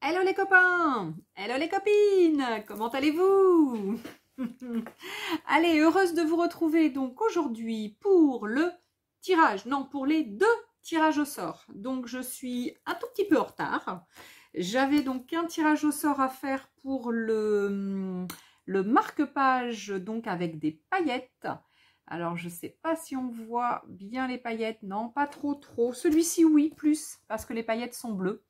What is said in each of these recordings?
Hello les copains, hello les copines, comment allez-vous? Allez, heureuse de vous retrouver donc aujourd'hui pour le tirage, non pour les deux tirages au sort. Donc je suis un tout petit peu en retard. J'avais donc un tirage au sort à faire pour le marque-page donc avec des paillettes. Alors je sais pas si on voit bien les paillettes, non pas trop. Celui-ci oui, plus parce que les paillettes sont bleues.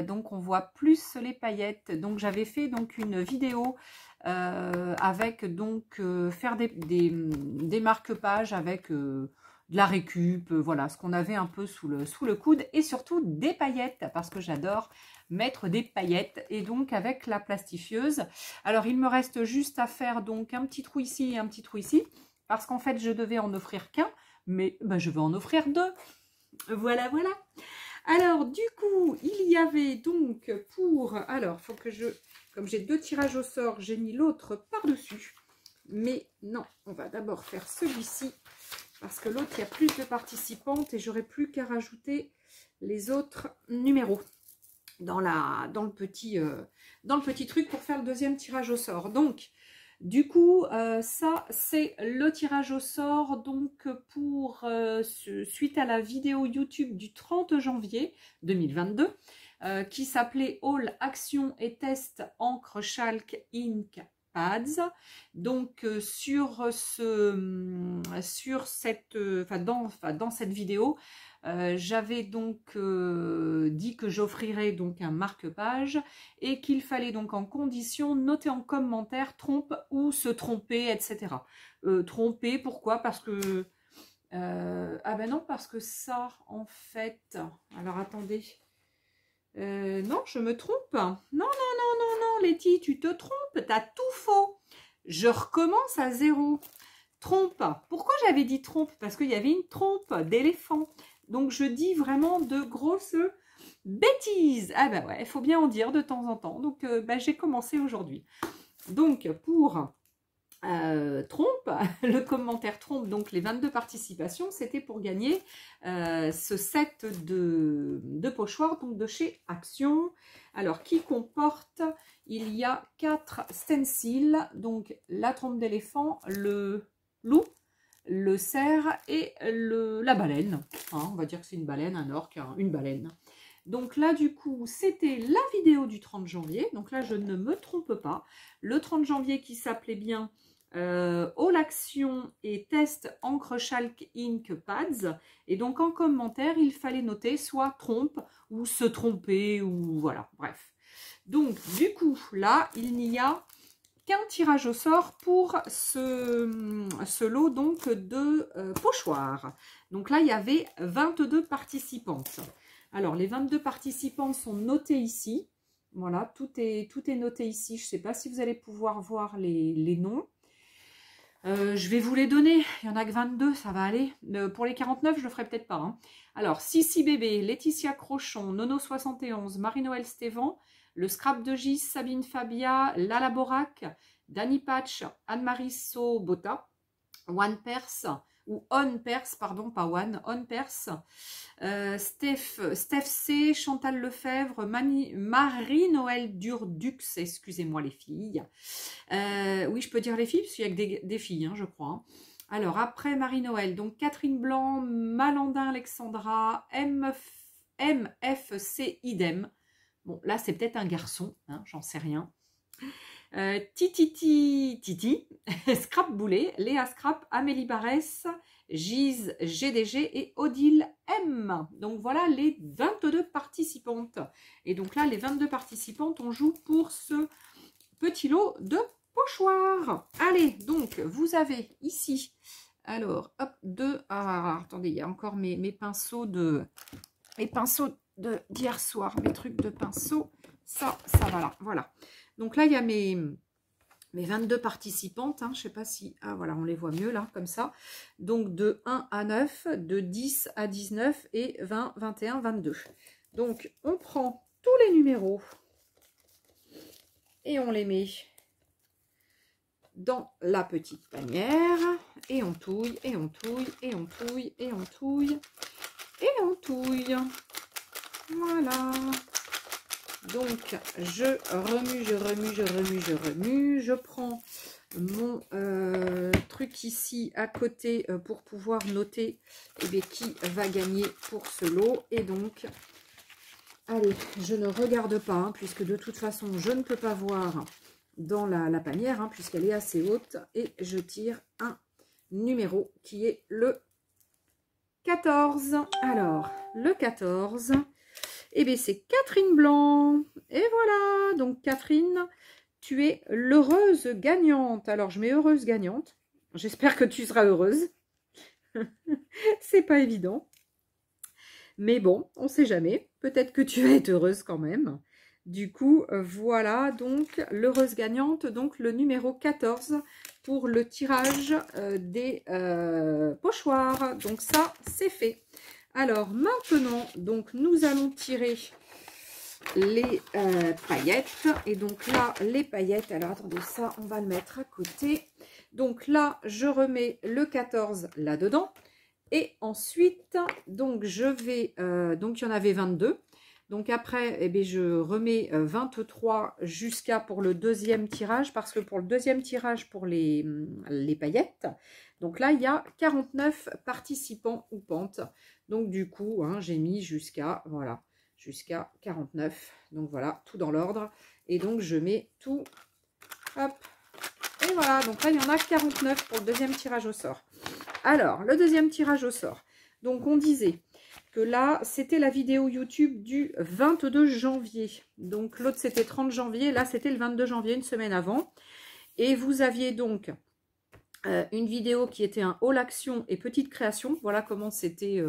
Donc on voit plus les paillettes. Donc j'avais fait donc une vidéo avec donc faire des marque-pages avec de la récup, voilà ce qu'on avait un peu sous le coude, et surtout des paillettes parce que j'adore mettre des paillettes, et donc avec la plastifieuse. Alors il me reste juste à faire donc un petit trou ici et un petit trou ici, parce qu'en fait je devais en offrir qu'un, mais ben, je vais en offrir deux. Voilà. Alors, du coup, il y avait donc pour... Alors, faut que je... Comme j'ai deux tirages au sort, j'ai mis l'autre par-dessus. Mais non, on va d'abord faire celui-ci. Parce que l'autre, il y a plus de participantes et j'aurai plus qu'à rajouter les autres numéros dans le petit truc pour faire le deuxième tirage au sort. Donc, du coup, ça, c'est le tirage au sort donc pour suite à la vidéo YouTube du 30 janvier 2022 qui s'appelait All Action et Test Encre Chalk Ink Pads. Donc dans cette vidéo, j'avais donc dit que j'offrirais donc un marque-page et qu'il fallait donc en condition noter en commentaire trompe ou se tromper, etc. Tromper, pourquoi? Parce que ah ben non, parce que ça en fait, alors attendez, non, je me trompe. Non, Letty, tu te trompes, t'as tout faux. Je recommence à zéro. Trompe. Pourquoi j'avais dit trompe? Parce qu'il y avait une trompe d'éléphant. Donc je dis vraiment de grosses bêtises. Ah ben ouais, il faut bien en dire de temps en temps. Donc j'ai commencé aujourd'hui. Donc pour trompe, le commentaire trompe, donc les 22 participations, c'était pour gagner ce set de pochoirs donc de chez Action. Alors qui comporte, il y a 4 stencils, donc la trompe d'éléphant, le loup, le cerf et la baleine. Hein, on va dire que c'est une baleine, un orque, hein, une baleine. Donc là, du coup, c'était la vidéo du 30 janvier. Donc là, je ne me trompe pas. Le 30 janvier qui s'appelait bien All Action et Test Encre Chalk Ink Pads. Et donc, en commentaire, il fallait noter soit trompe ou se tromper ou voilà, bref. Donc, du coup, là, il n'y a qu'un tirage au sort pour ce lot donc de pochoirs. Donc là, il y avait 22 participantes. Alors, les 22 participantes sont notées ici. Voilà, tout est noté ici. Je ne sais pas si vous allez pouvoir voir les noms. Je vais vous les donner. Il n'y en a que 22, ça va aller. Pour les 49, je le ferai peut-être pas. Hein. Alors, Sissi Bébé, Laetitia Crochon, Nono71, Marie-Noël Stévan, le Scrap de Gis, Sabine Fabia, Lala Borac, Dani Patch, Anne-Marie Sobota, One Perse, ou On Perse, pardon, pas One, On Perse, Steph C, Chantal Lefebvre, Marie-Noël Durdux, excusez-moi les filles. Oui, je peux dire les filles, parce qu'il y a que des filles, hein, je crois. Hein. Alors, après Marie-Noël, donc Catherine Blanc, Malandin Alexandra, MFC Idem. Bon, là, c'est peut-être un garçon, hein, j'en sais rien. Titi, Scrap Boulet, Léa Scrap, Amélie Barès, Gise GDG et Odile M. Donc voilà les 22 participantes. Et donc là, les 22 participantes, on joue pour ce petit lot de pochoirs. Allez, donc vous avez ici, alors, hop, attendez, il y a encore mes pinceaux d'hier soir, mes trucs de pinceau. Ça va là, voilà. Donc là, il y a mes 22 participantes. Hein, je ne sais pas si... Ah, voilà, on les voit mieux là, comme ça. Donc, de 1 à 9, de 10 à 19 et 20, 21, 22. Donc, on prend tous les numéros et on les met dans la petite panière. Et on touille, et on touille, et on touille, et on touille, et on touille. Voilà. Donc, je remue, je prends mon truc ici à côté pour pouvoir noter qui va gagner pour ce lot. Et donc, allez, je ne regarde pas, hein, puisque de toute façon, je ne peux pas voir dans la panière, hein, puisqu'elle est assez haute. Et je tire un numéro qui est le 14. Alors, le 14, eh bien, c'est Catherine Blanc. Et voilà, donc Catherine, tu es l'heureuse gagnante. Alors, je mets heureuse gagnante. J'espère que tu seras heureuse. C'est pas évident. Mais bon, on sait jamais. Peut-être que tu vas être heureuse quand même. Du coup, voilà donc l'heureuse gagnante, donc le numéro 14 pour le tirage des pochoirs. Donc ça, c'est fait. Alors maintenant, donc nous allons tirer les paillettes. Et donc là, les paillettes, alors attendez, ça, on va le mettre à côté. Donc là, je remets le 14 là-dedans. Et ensuite, donc je vais, donc il y en avait 22. Donc après, eh bien, je remets 23 jusqu'à pour le deuxième tirage, parce que pour le deuxième tirage pour les paillettes, donc là, il y a 49 participants ou pentes. Donc du coup, hein, j'ai mis jusqu'à, voilà, jusqu'à 49. Donc voilà, tout dans l'ordre. Et donc je mets tout, hop, et voilà. Donc là, il y en a 49 pour le deuxième tirage au sort. Alors, le deuxième tirage au sort. Donc on disait que là, c'était la vidéo YouTube du 22 janvier. Donc, l'autre, c'était 30 janvier. Là, c'était le 22 janvier, une semaine avant. Et vous aviez donc une vidéo qui était un haul action et petite création. Voilà comment c'était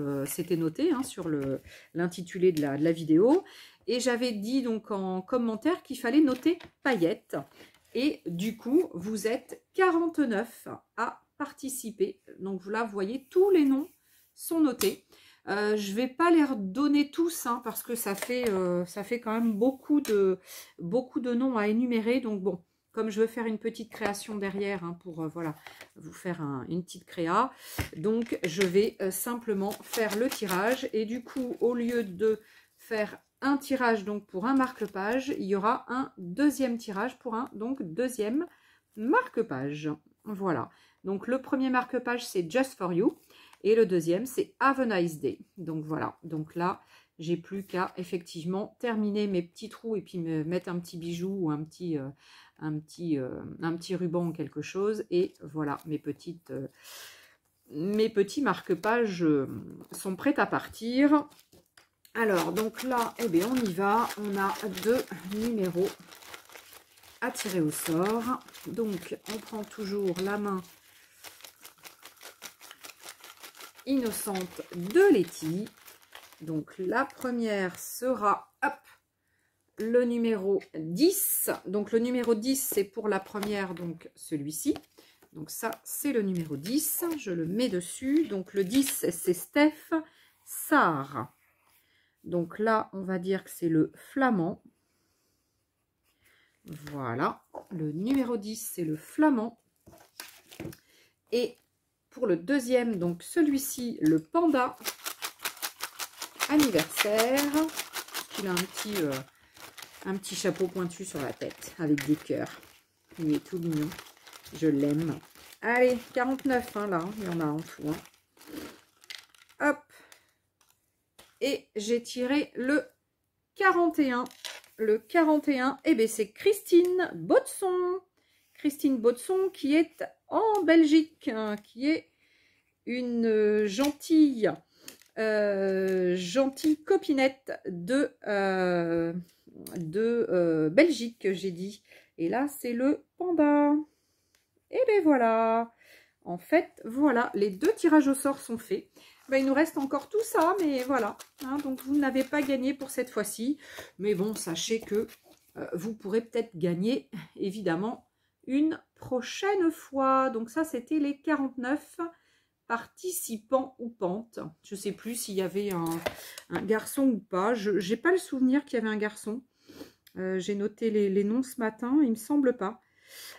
noté hein, sur l'intitulé de la vidéo. Et j'avais dit donc en commentaire qu'il fallait noter paillettes. Et du coup, vous êtes 49 à participer. Donc, là, vous voyez, tous les noms sont notés. Je ne vais pas les redonner tous hein, parce que ça fait quand même beaucoup de noms à énumérer. Donc bon, comme je veux faire une petite création derrière hein, pour voilà, vous faire une petite créa, donc je vais simplement faire le tirage. Et du coup, au lieu de faire un tirage donc pour un marque-page, il y aura un deuxième tirage pour un donc deuxième marque-page. Voilà. Donc le premier marque-page, c'est Just for You. Et le deuxième, c'est Have a Nice Day. Donc voilà. Donc là, j'ai plus qu'à effectivement terminer mes petits trous et puis me mettre un petit bijou ou un petit ruban ou quelque chose. Et voilà, mes petits marque-pages sont prêts à partir. Alors, donc là, eh bien, on y va. On a 2 numéros à tirer au sort. Donc, on prend toujours la main innocente de Letty. Donc la première sera hop, le numéro 10. Donc le numéro 10 c'est pour la première, donc celui-ci. Donc ça c'est le numéro 10. Je le mets dessus. Donc le 10 c'est Steph Sarr. Donc là on va dire que c'est le flamand. Voilà. Le numéro 10 c'est le flamand. Et pour le deuxième, donc celui-ci, le panda anniversaire. Il a un petit chapeau pointu sur la tête avec des cœurs. Il est tout mignon. Je l'aime. Allez, 49 hein, là, il y en a en tout. Hein. Hop. Et j'ai tiré le 41. Le 41, eh bien c'est Christine Baudson. Christine Baudson qui est en Belgique, hein, qui est une gentille copinette de Belgique, j'ai dit. Et là, c'est le panda. Et ben voilà. En fait, voilà, les 2 tirages au sort sont faits. Ben, il nous reste encore tout ça, mais voilà. Hein, donc, vous n'avez pas gagné pour cette fois-ci. Mais bon, sachez que vous pourrez peut-être gagner, évidemment, une prochaine fois. Donc ça, c'était les 49 participants ou pentes. Je ne sais plus s'il y avait un garçon ou pas. Je n'ai pas le souvenir qu'il y avait un garçon. J'ai noté les noms ce matin, il ne me semble pas.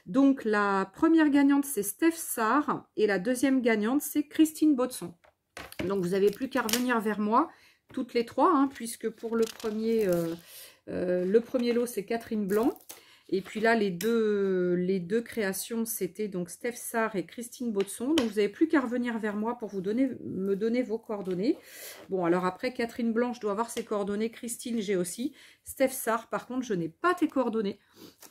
Donc la première gagnante, c'est Steph Sarr. Et la deuxième gagnante, c'est Christine Baudson. Donc vous n'avez plus qu'à revenir vers moi, toutes les 3, hein, puisque pour le premier... Le premier lot, c'est Catherine Blanc. Et puis là, les deux créations, c'était donc Steph Sarr et Christine Baudson. Donc, vous n'avez plus qu'à revenir vers moi pour me donner vos coordonnées. Bon, alors après, Catherine Blanc, je dois avoir ses coordonnées. Christine, j'ai aussi. Steph Sarr, par contre, je n'ai pas tes coordonnées.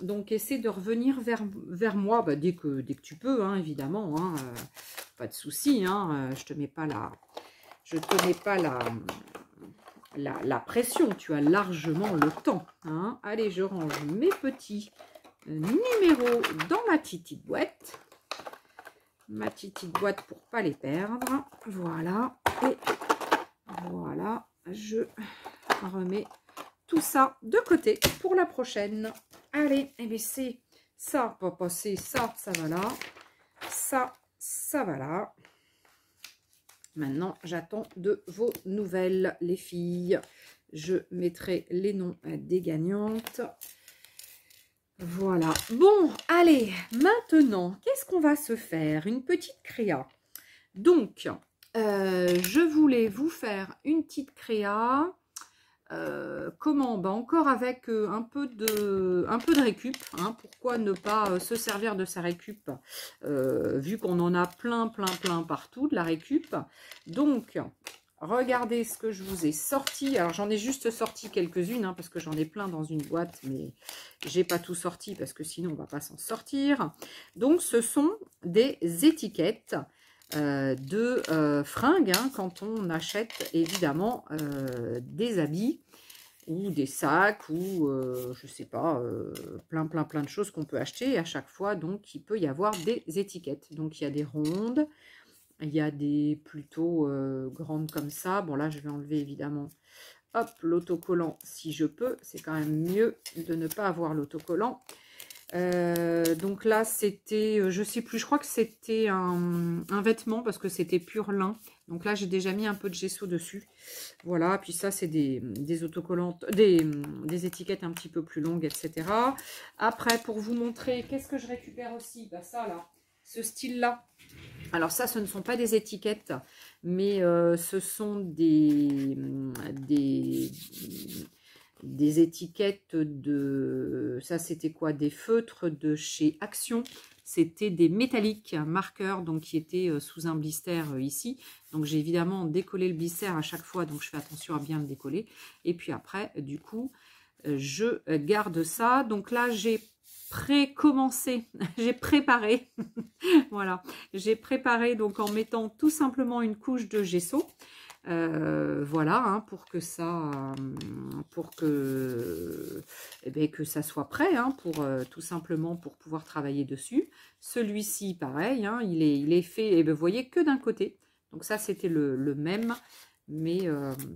Donc, essaie de revenir vers moi dès que tu peux, hein, évidemment. Hein, pas de souci. Hein, je te mets pas la pression, tu as largement le temps. Hein. Allez, je range mes petits numéros dans ma petite boîte. Ma petite boîte pour pas les perdre. Voilà. Et voilà, je remets tout ça de côté pour la prochaine. Allez, et bien c'est ça, pas c'est ça, ça va là. Ça va là. Maintenant, j'attends de vos nouvelles, les filles. Je mettrai les noms des gagnantes. Voilà. Bon, allez, maintenant, qu'est-ce qu'on va se faire? Une petite créa. Donc, je voulais vous faire une petite créa. Comment? Encore avec un peu de récup. Hein. Pourquoi ne pas se servir de sa récup vu qu'on en a plein partout de la récup. Donc, regardez ce que je vous ai sorti. Alors, j'en ai juste sorti quelques-unes hein, parce que j'en ai plein dans une boîte, mais j'ai pas tout sorti parce que sinon on va pas s'en sortir. Donc, ce sont des étiquettes de fringues hein, quand on achète évidemment des habits ou des sacs ou je sais pas plein de choses qu'on peut acheter et à chaque fois donc il peut y avoir des étiquettes. Donc il y a des rondes, il y a des plutôt grandes comme ça. Bon là je vais enlever évidemment hop l'autocollant si je peux, c'est quand même mieux de ne pas avoir l'autocollant. Donc là c'était je sais plus, je crois que c'était un vêtement parce que c'était pur lin, donc là j'ai déjà mis un peu de gesso dessus. Voilà, puis ça c'est des autocollantes, des étiquettes un petit peu plus longues, etc. Après pour vous montrer qu'est-ce que je récupère aussi, bah ça là, ce style là. Alors ça ce ne sont pas des étiquettes mais ce sont des étiquettes de, ça c'était quoi, des feutres de chez Action, c'était des métalliques marqueurs donc qui étaient sous un blister ici, donc j'ai évidemment décollé le blister à chaque fois, donc je fais attention à bien le décoller et puis après du coup je garde ça. Donc là j'ai commencé j'ai préparé voilà, j'ai préparé donc en mettant tout simplement une couche de gesso. Voilà, hein, pour que ça soit prêt, hein, tout simplement pour pouvoir travailler dessus. Celui-ci, pareil, hein, il est fait, et vous voyez, que d'un côté. Donc ça, c'était le même, mais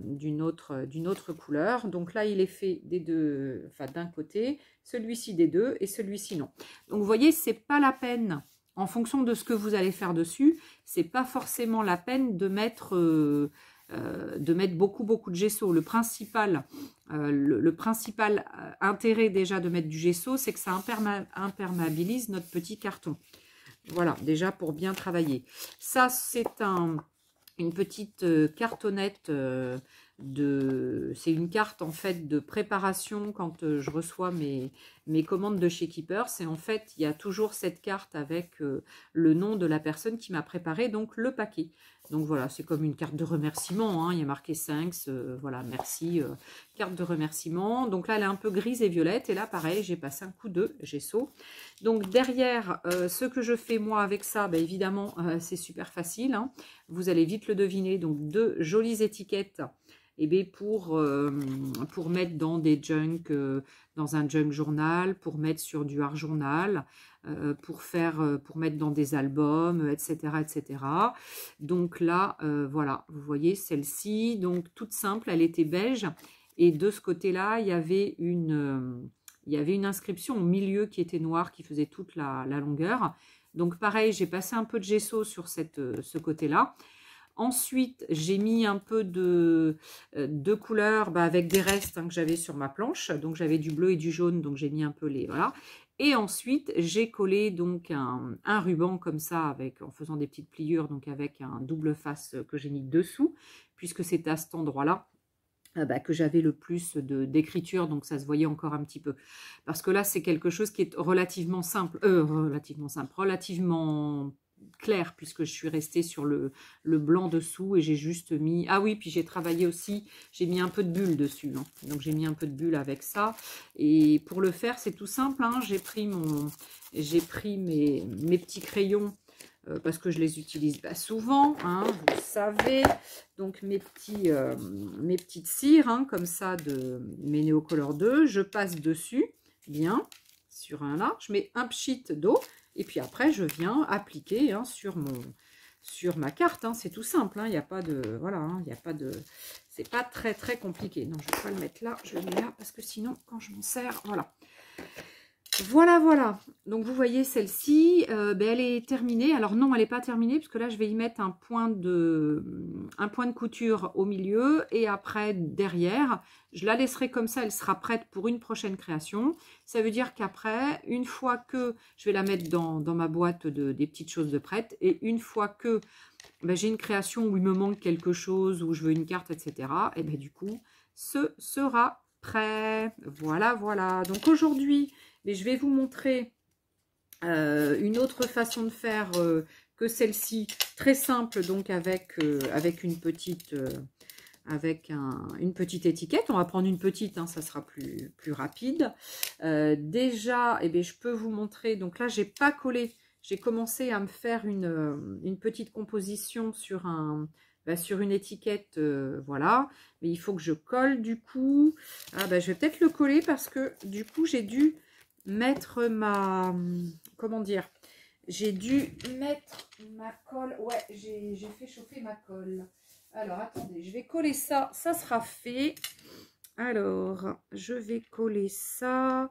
d'une autre couleur. Donc là, il est fait des deux, enfin d'un côté, celui-ci des deux, et celui-ci non. Donc vous voyez, c'est pas la peine. En fonction de ce que vous allez faire dessus, c'est pas forcément la peine de mettre beaucoup de gesso. Le principal intérêt déjà de mettre du gesso, c'est que ça imperméabilise notre petit carton. Voilà, déjà pour bien travailler. Ça, c'est une petite cartonnette c'est une carte en fait de préparation quand je reçois mes commandes de chez Keepers. Et en fait, il y a toujours cette carte avec le nom de la personne qui m'a préparé donc le paquet. Donc voilà, c'est comme une carte de remerciement, hein. Il y a marqué thanks, voilà, merci, carte de remerciement. Donc là, elle est un peu grise et violette. Et là, pareil, j'ai passé un coup de gesso. Donc derrière, ce que je fais moi avec ça, bah, évidemment, c'est super facile, hein. Vous allez vite le deviner. Donc deux jolies étiquettes. Et bien pour mettre dans des junk, dans un junk journal, pour mettre sur du art journal, pour mettre dans des albums, etc., etc. Donc là, voilà, vous voyez celle-ci, donc toute simple, elle était beige. Et de ce côté-là, il y avait une inscription au milieu qui était noire, qui faisait toute la longueur. Donc pareil, j'ai passé un peu de gesso sur ce côté-là. Ensuite, j'ai mis un peu de couleur avec des restes hein, que j'avais sur ma planche. Donc, j'avais du bleu et du jaune, donc j'ai mis un peu les... Voilà. Et ensuite, j'ai collé donc un ruban comme ça, en faisant des petites pliures, donc avec un double face que j'ai mis dessous, puisque c'est à cet endroit-là que j'avais le plus d'écriture, donc ça se voyait encore un petit peu. Parce que là, c'est quelque chose qui est relativement simple, relativement clair, puisque je suis restée sur le blanc dessous et j'ai juste mis... Ah oui, puis j'ai travaillé aussi, j'ai mis un peu de bulle dessus, hein. Donc j'ai mis un peu de bulle avec ça. Et pour le faire, c'est tout simple, hein. J'ai pris mes petits crayons, parce que je les utilise souvent, hein, vous le savez. Donc mes petites cires, hein, comme ça, de mes Neocolor 2, je passe dessus, bien, sur un là, je mets un pchit d'eau, et puis après je viens appliquer, hein, sur ma carte, hein, c'est tout simple, hein, il n'y a pas de, voilà, hein, il n'y a pas de, c'est pas très très compliqué. Non, je ne vais pas le mettre là, je le mets là, parce que sinon, quand je m'en sers, voilà. Voilà. Donc, vous voyez, celle-ci, elle est terminée. Alors, non, elle n'est pas terminée, parce que là, je vais y mettre un point de couture au milieu. Et après, derrière, je la laisserai comme ça. Elle sera prête pour une prochaine création. Ça veut dire qu'après, une fois que je vais la mettre dans ma boîte des petites choses de prête, et une fois que j'ai une création où il me manque quelque chose, où je veux une carte, etc., et du coup, ce sera prêt. Voilà. Donc, aujourd'hui... Mais je vais vous montrer une autre façon de faire que celle-ci, très simple, donc avec une petite, une petite étiquette. On va prendre une petite, hein, ça sera plus rapide. Déjà, je peux vous montrer, donc là, j'ai pas collé, j'ai commencé à me faire une petite composition sur sur une étiquette, voilà. Mais il faut que je colle, du coup. Je vais peut-être le coller parce que, du coup, j'ai dû mettre comment dire, j'ai dû mettre ma colle, ouais, j'ai fait chauffer ma colle. Alors attendez, je vais coller ça sera fait. Alors je vais coller ça.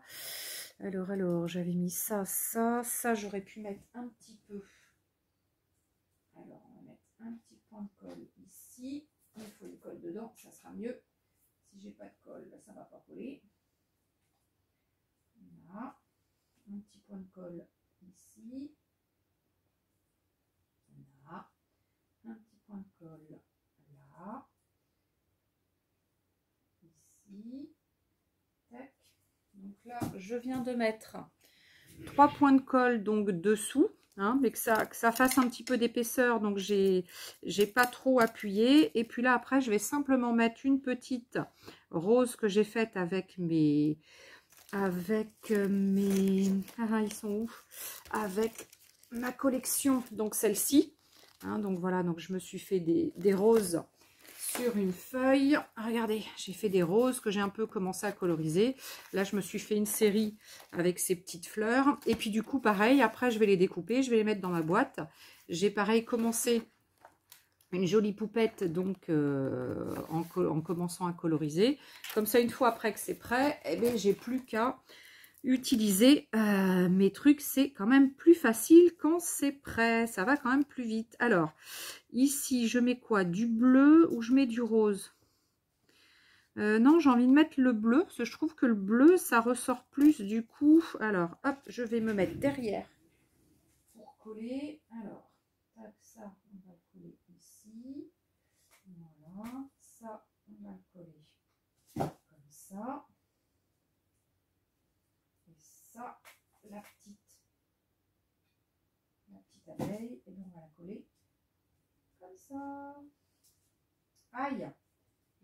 Alors j'avais mis ça j'aurais pu mettre un petit peu. Alors on va mettre un petit point de colle ici, il faut une colle dedans, ça sera mieux. Si j'ai pas de colle, ça va pas coller. Voilà. Un petit point de colle ici. Là. Un petit point de colle là. Ici. Tac. Donc là, je viens de mettre 3 points de colle donc dessous, hein, mais que ça fasse un petit peu d'épaisseur. Donc j'ai pas trop appuyé. Et puis là, après, je vais simplement mettre une petite rose que j'ai faite avec mes... ils sont où? Avec ma collection, donc celle-ci, hein, donc voilà, donc je me suis fait des roses sur une feuille. Regardez, j'ai fait des roses que j'ai un peu commencé à coloriser. Là, je me suis fait une série avec ces petites fleurs, et puis du coup, pareil, après je vais les découper, je vais les mettre dans ma boîte. J'ai pareil commencé une jolie poupette, donc en commençant à coloriser. Comme ça, une fois après que c'est prêt, j'ai plus qu'à utiliser mes trucs. C'est quand même plus facile quand c'est prêt. Ça va quand même plus vite. Alors, ici, je mets quoi? Du bleu ou je mets du rose? Non, j'ai envie de mettre le bleu, parce que je trouve que le bleu, ça ressort plus du coup. Alors, hop, je vais me mettre derrière pour coller. Alors, tac, ça, on va le coller ici. Voilà, ça, on va le coller comme ça. Et ça, la petite abeille, et bien on va la coller comme ça. Aïe,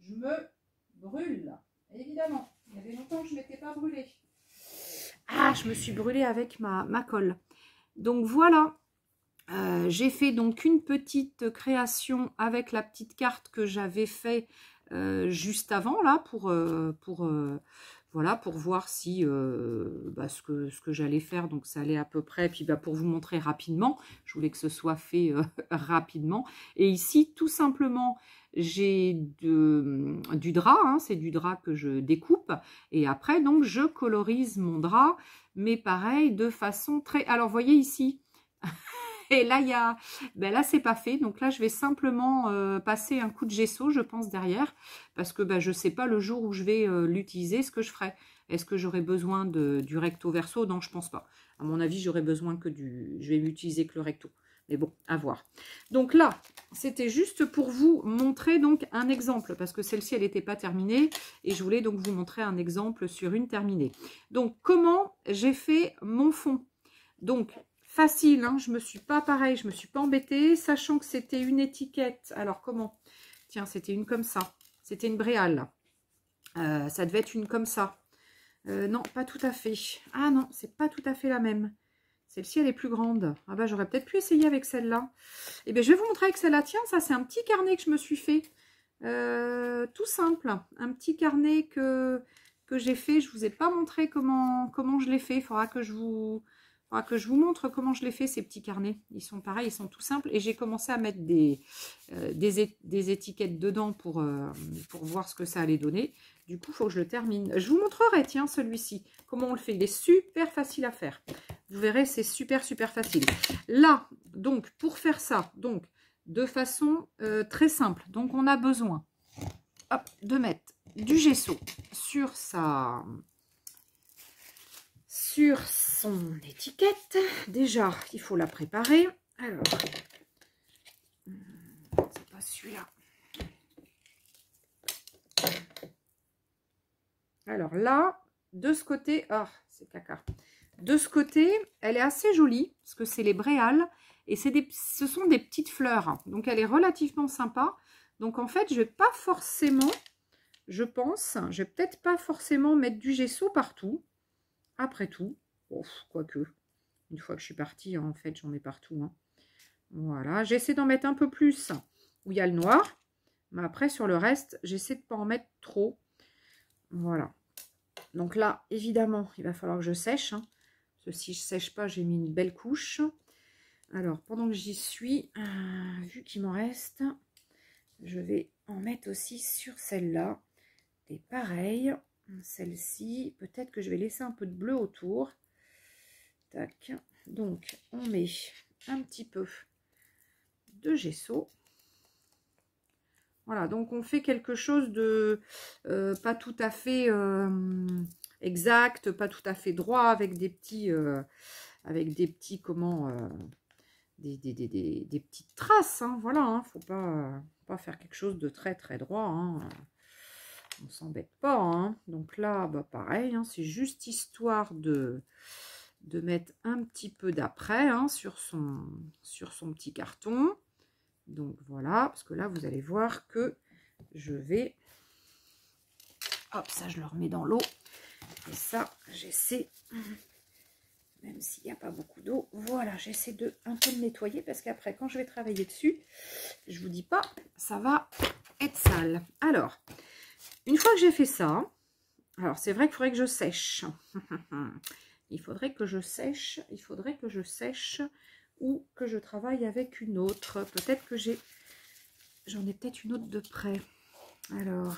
je me brûle, évidemment. Il y avait longtemps que je ne m'étais pas brûlée. Ah, je me suis brûlée avec ma colle. Donc voilà. J'ai fait donc une petite création avec la petite carte que j'avais fait juste avant là pour voir si ce que j'allais faire, donc ça allait à peu près, puis pour vous montrer rapidement, je voulais que ce soit fait rapidement. Et ici tout simplement j'ai du drap, hein, c'est du drap que je découpe, et après donc je colorise mon drap, mais pareil de façon très... Alors voyez ici. Et là, là, c'est pas fait. Donc là, je vais simplement passer un coup de gesso, je pense, derrière. Parce que je ne sais pas le jour où je vais l'utiliser, ce que je ferai. Est-ce que j'aurai besoin du recto verso? Non, je pense pas. À mon avis, j'aurai besoin que je vais l'utiliser que le recto. Mais bon, à voir. Donc là, c'était juste pour vous montrer donc un exemple, parce que celle-ci, elle n'était pas terminée, et je voulais donc vous montrer un exemple sur une terminée. Donc, comment j'ai fait mon fond? Donc, facile, hein, je me suis pas embêtée, sachant que c'était une étiquette. Alors, comment? Tiens, c'était une comme ça. C'était une bréale. Ça devait être une comme ça. Non, pas tout à fait. Ah non, c'est pas tout à fait la même. Celle-ci, elle est plus grande. Ah bah, j'aurais peut-être pu essayer avec celle-là. Eh bien, je vais vous montrer avec celle-là. Tiens, ça, c'est un petit carnet que je me suis fait. Tout simple. Un petit carnet que j'ai fait. Je ne vous ai pas montré comment je l'ai fait. Il faudra que je vous montre comment je l'ai fait, ces petits carnets. Ils sont pareils, ils sont tout simples. Et j'ai commencé à mettre des étiquettes dedans pour voir ce que ça allait donner. Du coup, il faut que je le termine. Je vous montrerai, tiens, celui-ci. Comment on le fait. Il est super facile à faire. Vous verrez, c'est super facile. Là, donc, pour faire ça, donc, de façon très simple. Donc, on a besoin hop, de mettre du gesso sur son étiquette. Déjà, il faut la préparer. Alors, c'est pas celui-là. Alors là, de ce côté, ah, c'est caca. De ce côté, elle est assez jolie, parce que c'est les bréales, et ce sont des petites fleurs. Donc, elle est relativement sympa. Donc, en fait, je vais pas forcément, je pense, je vais peut-être pas forcément mettre du gesso partout. Après tout, oh, quoique, une fois que je suis partie, en fait, j'en mets partout. Hein. Voilà, j'essaie d'en mettre un peu plus où il y a le noir. Mais après, sur le reste, j'essaie de ne pas en mettre trop. Voilà. Donc là, évidemment, il va falloir que je sèche. Hein, parce que si je ne sèche pas, j'ai mis une belle couche. Alors, pendant que j'y suis, vu qu'il m'en reste, je vais en mettre aussi sur celle-là. Et pareil, celle-ci, peut-être que je vais laisser un peu de bleu autour. Tac. Donc, on met un petit peu de gesso. Voilà, donc on fait quelque chose de pas tout à fait exact, pas tout à fait droit, avec des petits, comment, des petites traces, hein, voilà, hein, faut pas faire quelque chose de très droit, hein, on s'embête pas, hein. Donc là, bah pareil, hein, c'est juste histoire de mettre un petit peu d'après, hein, sur son petit carton. Donc voilà, parce que là, vous allez voir que je vais... Hop, ça, je le remets dans l'eau. Et ça, j'essaie, même s'il n'y a pas beaucoup d'eau, voilà, j'essaie de un peu le nettoyer, parce qu'après, quand je vais travailler dessus, je vous dis pas, ça va être sale. Alors, une fois que j'ai fait ça, alors c'est vrai qu'il faudrait que je sèche. Il faudrait que je sèche, ou que je travaille avec une autre. Peut-être que j'en ai peut-être une autre de près. Alors,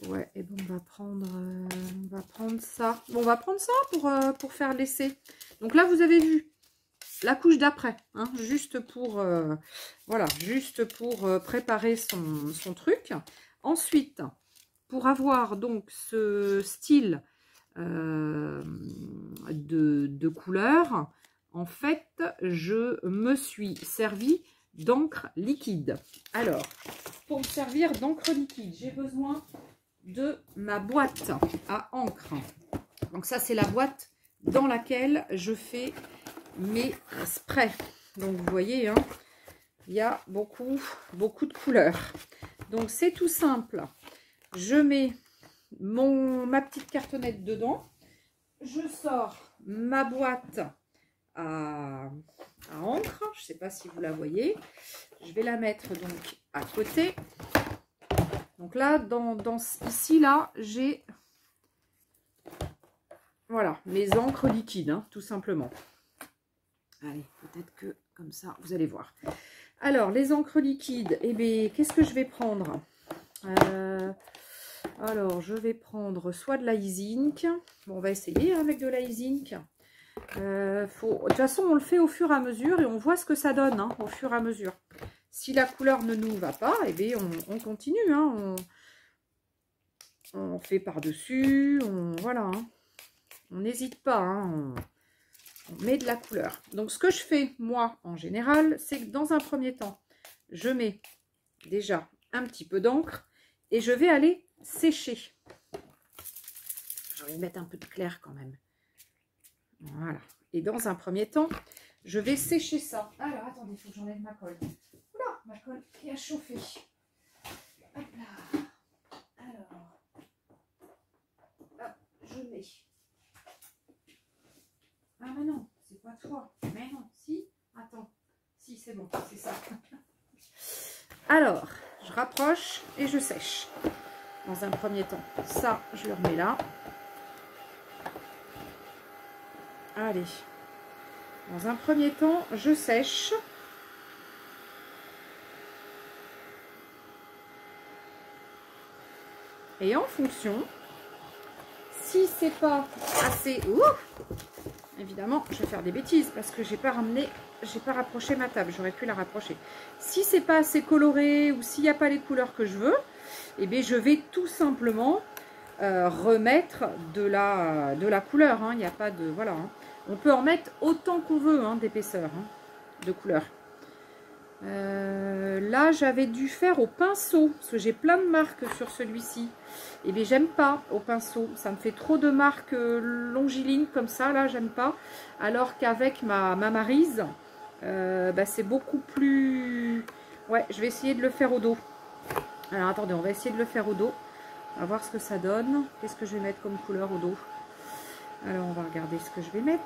ouais, et bon, on va prendre ça. Bon, on va prendre ça pour faire l'essai. Donc là, vous avez vu la couche d'après, hein, juste pour, voilà, juste pour préparer son truc. Ensuite, pour avoir donc ce style de couleur, en fait, je me suis servi d'encre liquide. Alors, pour me servir d'encre liquide, j'ai besoin de ma boîte à encre. Donc ça, c'est la boîte dans laquelle je fais mes sprays. Donc vous voyez, hein, il y a beaucoup de couleurs. Donc c'est tout simple. Je mets ma petite cartonnette dedans. Je sors ma boîte à encre. Je ne sais pas si vous la voyez. Je vais la mettre donc à côté. Donc là, ici, là, j'ai voilà, mes encres liquides, hein, tout simplement. Allez, peut-être que comme ça, vous allez voir. Alors, les encres liquides, eh bien, qu'est-ce que je vais prendre? Alors, je vais prendre soit de l'Ice Ink. Bon, on va essayer avec de l'Ice Ink. De toute façon, on le fait au fur et à mesure et on voit ce que ça donne, hein, au fur et à mesure. Si la couleur ne nous va pas, eh bien, on continue. Hein, on fait par-dessus. Voilà. Hein. On n'hésite pas. Hein, on met de la couleur. Donc ce que je fais moi en général, c'est que dans un premier temps, je mets déjà un petit peu d'encre et je vais aller sécher. Je vais mettre un peu de clair quand même. Voilà. Et dans un premier temps, je vais sécher ça. Alors attendez, il faut que j'enlève ma colle. Oula, ma colle qui a chauffé. Hop là. Alors, hop, je mets. Ah mais non, c'est pas toi. Mais non, si. Attends. Si, c'est bon, c'est ça. Alors, je rapproche et je sèche. Dans un premier temps, ça, je le remets là. Allez. Dans un premier temps, je sèche. Et en fonction, si c'est pas assez... évidemment, je vais faire des bêtises parce que j'ai pas rapproché ma table. J'aurais pu la rapprocher. Si c'est pas assez coloré ou s'il n'y a pas les couleurs que je veux, eh bien, je vais tout simplement remettre de la couleur. Hein. Il n'y a pas de... Voilà. Hein. On peut en mettre autant qu'on veut hein, d'épaisseur, hein, de couleur. Là, j'avais dû faire au pinceau parce que j'ai plein de marques sur celui-ci. Et bien, j'aime pas au pinceau. Ça me fait trop de marques longilignes comme ça. Là, j'aime pas. Alors qu'avec ma Maryse, bah, c'est beaucoup plus... Ouais, je vais essayer de le faire au dos. Alors, attendez, on va essayer de le faire au dos. On va voir ce que ça donne. Qu'est-ce que je vais mettre comme couleur au dos? Alors, on va regarder ce que je vais mettre.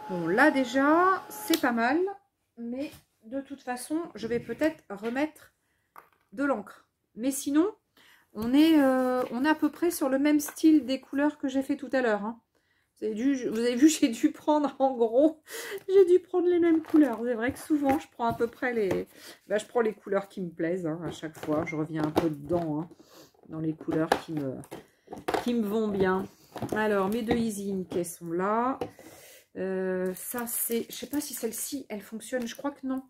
Bon, là, déjà, c'est pas mal. Mais de toute façon, je vais peut-être remettre de l'encre. Mais sinon, on est à peu près sur le même style des couleurs que j'ai fait tout à l'heure. Hein. Vous avez vu, j'ai dû prendre, en gros, j'ai dû prendre les mêmes couleurs. C'est vrai que souvent, je prends à peu près les... Ben, je prends les couleurs qui me plaisent hein, à chaque fois. Je reviens un peu dedans, hein, dans les couleurs qui me vont bien. Alors, mes deux Easy Ink, elles sont là. Ça, c'est... Je sais pas si celle-ci, elle fonctionne. Je crois que non.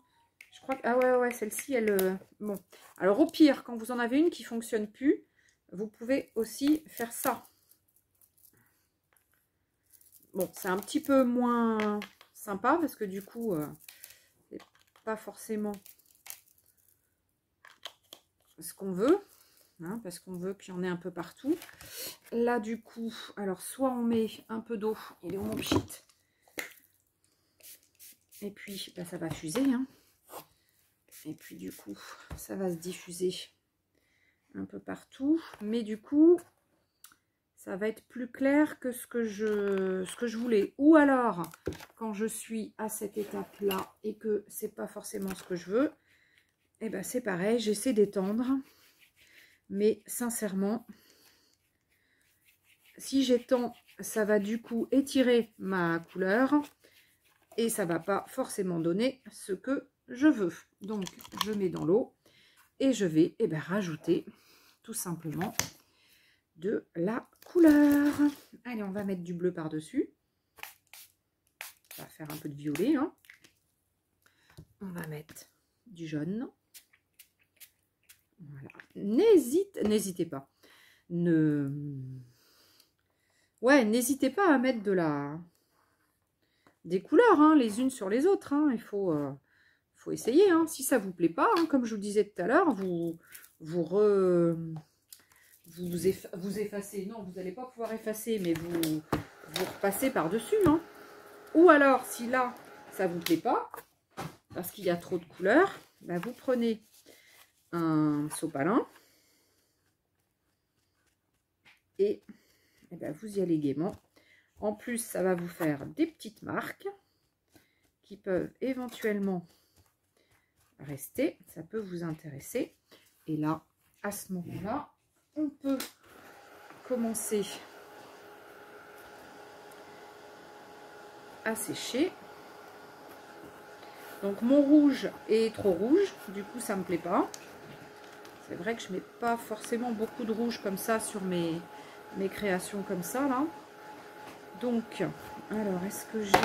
Je crois que... Ah ouais, celle-ci, elle... Bon. Alors, au pire, quand vous en avez une qui ne fonctionne plus, vous pouvez aussi faire ça. Bon, c'est un petit peu moins sympa parce que du coup, c'est pas forcément ce qu'on veut. Hein, parce qu'on veut qu'il y en ait un peu partout. Là, du coup, alors, soit on met un peu d'eau. Il est où mon pchit? Et puis, bah, ça va fuser. Hein. Et puis, du coup, ça va se diffuser un peu partout. Mais du coup, ça va être plus clair que ce que je voulais. Ou alors, quand je suis à cette étape-là et que c'est pas forcément ce que je veux, et ben c'est pareil, j'essaie d'étendre. Mais sincèrement, si j'étends, ça va du coup étirer ma couleur. Et ça va pas forcément donner ce que je veux. Donc, je mets dans l'eau et je vais rajouter tout simplement de la couleur. Allez, on va mettre du bleu par-dessus. On va faire un peu de violet. Hein. On va mettre du jaune. Voilà. N'hésitez pas. N'hésitez pas à mettre des couleurs, hein, les unes sur les autres. Hein. Il faut essayer. Hein. Si ça vous plaît pas, hein, comme je vous disais tout à l'heure, vous effacez. Non, vous n'allez pas pouvoir effacer, mais vous repassez par-dessus. Hein. Ou alors, si là, ça vous plaît pas, parce qu'il y a trop de couleurs, bah, vous prenez un sopalin et vous y allez gaiement. En plus, ça va vous faire des petites marques qui peuvent éventuellement rester. Ça peut vous intéresser. Et là, à ce moment-là, on peut commencer à sécher. Donc, mon rouge est trop rouge. Du coup, ça ne me plaît pas. C'est vrai que je ne mets pas forcément beaucoup de rouge comme ça sur mes créations comme ça, là. Donc, alors, est-ce que j'ai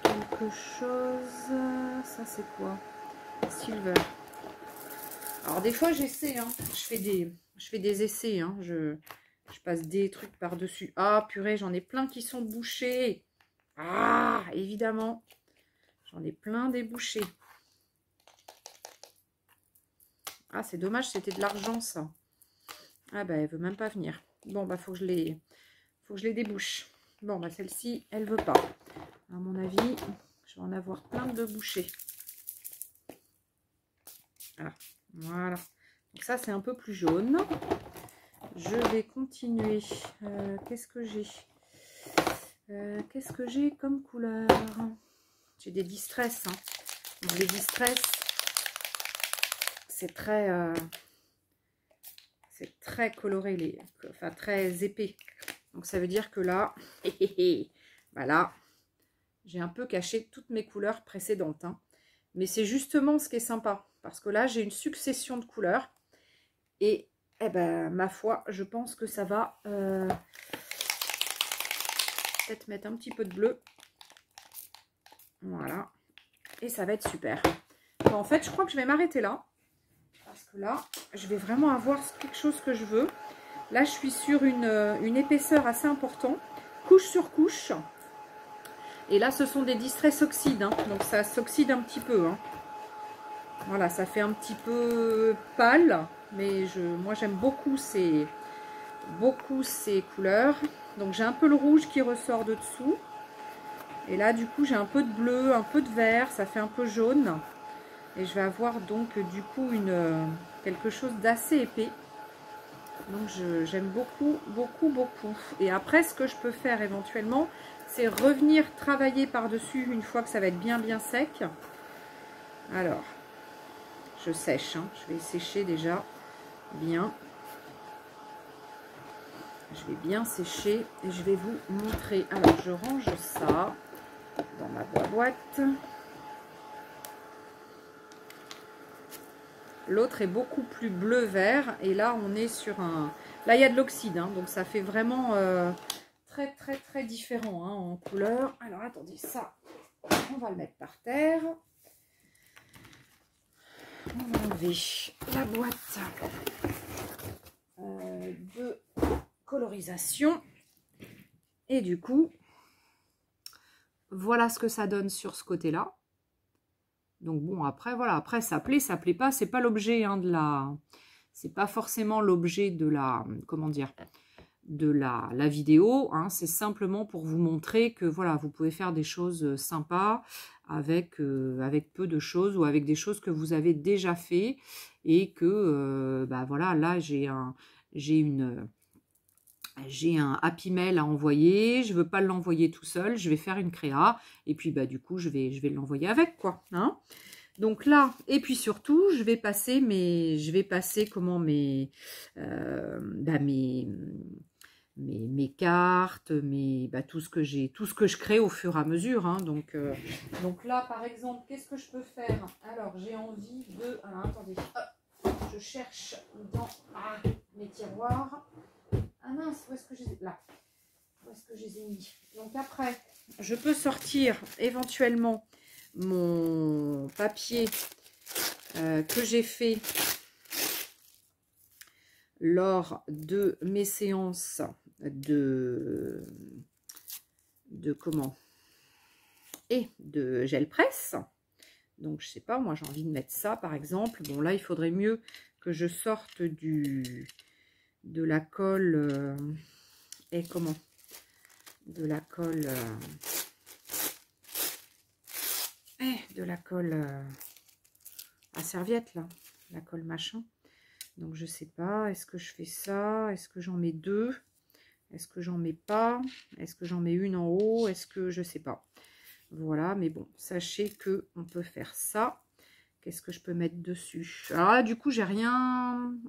quelque chose? Ça, c'est quoi? Silver. Alors, des fois, j'essaie, hein. Je fais des essais, hein. je passe des trucs par-dessus. Ah, purée, j'en ai plein qui sont bouchés. Ah, évidemment. J'en ai plein débouchés. Ah, c'est dommage, c'était de l'argent, ça. Ah, bah, elle veut même pas venir. Bon, bah, faut que je les débouche. Bon, bah, celle-ci, elle veut pas. À mon avis, je vais en avoir plein de bouchées. Ah, voilà. Donc ça, c'est un peu plus jaune. Je vais continuer. Qu'est-ce que j'ai? Qu'est-ce que j'ai comme couleur? J'ai des distress. Hein. Bon, les distress, c'est très coloré, enfin très épais. Donc ça veut dire que là, voilà, j'ai un peu caché toutes mes couleurs précédentes. Hein. Mais c'est justement ce qui est sympa. Parce que là, j'ai une succession de couleurs. Et, eh ben, ma foi, je pense que ça va peut-être mettre un petit peu de bleu. Voilà. Et ça va être super. Bon, en fait, je crois que je vais m'arrêter là. Parce que là, je vais vraiment avoir quelque chose que je veux. Là, je suis sur une épaisseur assez importante. Couche sur couche. Et là, ce sont des distress oxydes. Hein, donc, ça s'oxyde un petit peu. Hein. Voilà, ça fait un petit peu pâle. Mais moi, j'aime beaucoup ces couleurs. Donc, j'ai un peu le rouge qui ressort de dessous. Et là, du coup, j'ai un peu de bleu, un peu de vert. Ça fait un peu jaune. Et je vais avoir donc, du coup, quelque chose d'assez épais. Donc, j'aime beaucoup, beaucoup, beaucoup. Et après, ce que je peux faire éventuellement, c'est revenir travailler par-dessus une fois que ça va être bien, bien sec. Alors, je sèche. Hein. Je vais sécher déjà bien. Je vais bien sécher et je vais vous montrer. Alors, je range ça dans ma boîte. L'autre est beaucoup plus bleu-vert. Et là, on est sur un... Là, il y a de l'oxyde. Hein, donc, ça fait vraiment très, très, très différent hein, en couleur. Alors, attendez, ça, on va le mettre par terre. On va enlever la boîte de colorisation. Et du coup, voilà ce que ça donne sur ce côté-là. Donc bon, après, voilà, après ça plaît pas, c'est pas l'objet hein, c'est pas forcément l'objet de la, comment dire, de la vidéo, hein, c'est simplement pour vous montrer que voilà, vous pouvez faire des choses sympas avec peu de choses ou avec des choses que vous avez déjà fait et que, bah voilà, là j'ai un Happy Mail à envoyer, je veux pas l'envoyer tout seul, je vais faire une créa, et puis bah du coup je vais l'envoyer avec quoi. Hein. Donc là, et puis surtout, je vais passer mes cartes, tout ce que je crée au fur et à mesure. Hein. Donc là, par exemple, qu'est-ce que je peux faire? Alors j'ai envie de. Alors attendez, hop, je cherche dans mes tiroirs. Ah mince, où est-ce que je les ai... Là. Où est-ce que je les ai mis? Donc après, je peux sortir éventuellement mon papier que j'ai fait lors de mes séances de comment? Et de gel presse. Donc, je sais pas, moi j'ai envie de mettre ça par exemple. Bon, là, il faudrait mieux que je sorte de la colle et comment de la colle à serviette là, la colle machin. Donc je sais pas, est-ce que je fais ça, est-ce que j'en mets deux, est-ce que j'en mets pas, est-ce que j'en mets une en haut, est-ce que je sais pas. Voilà, mais bon, sachez que on peut faire ça. Qu'est-ce que je peux mettre dessus? Alors là, du coup, j'ai rien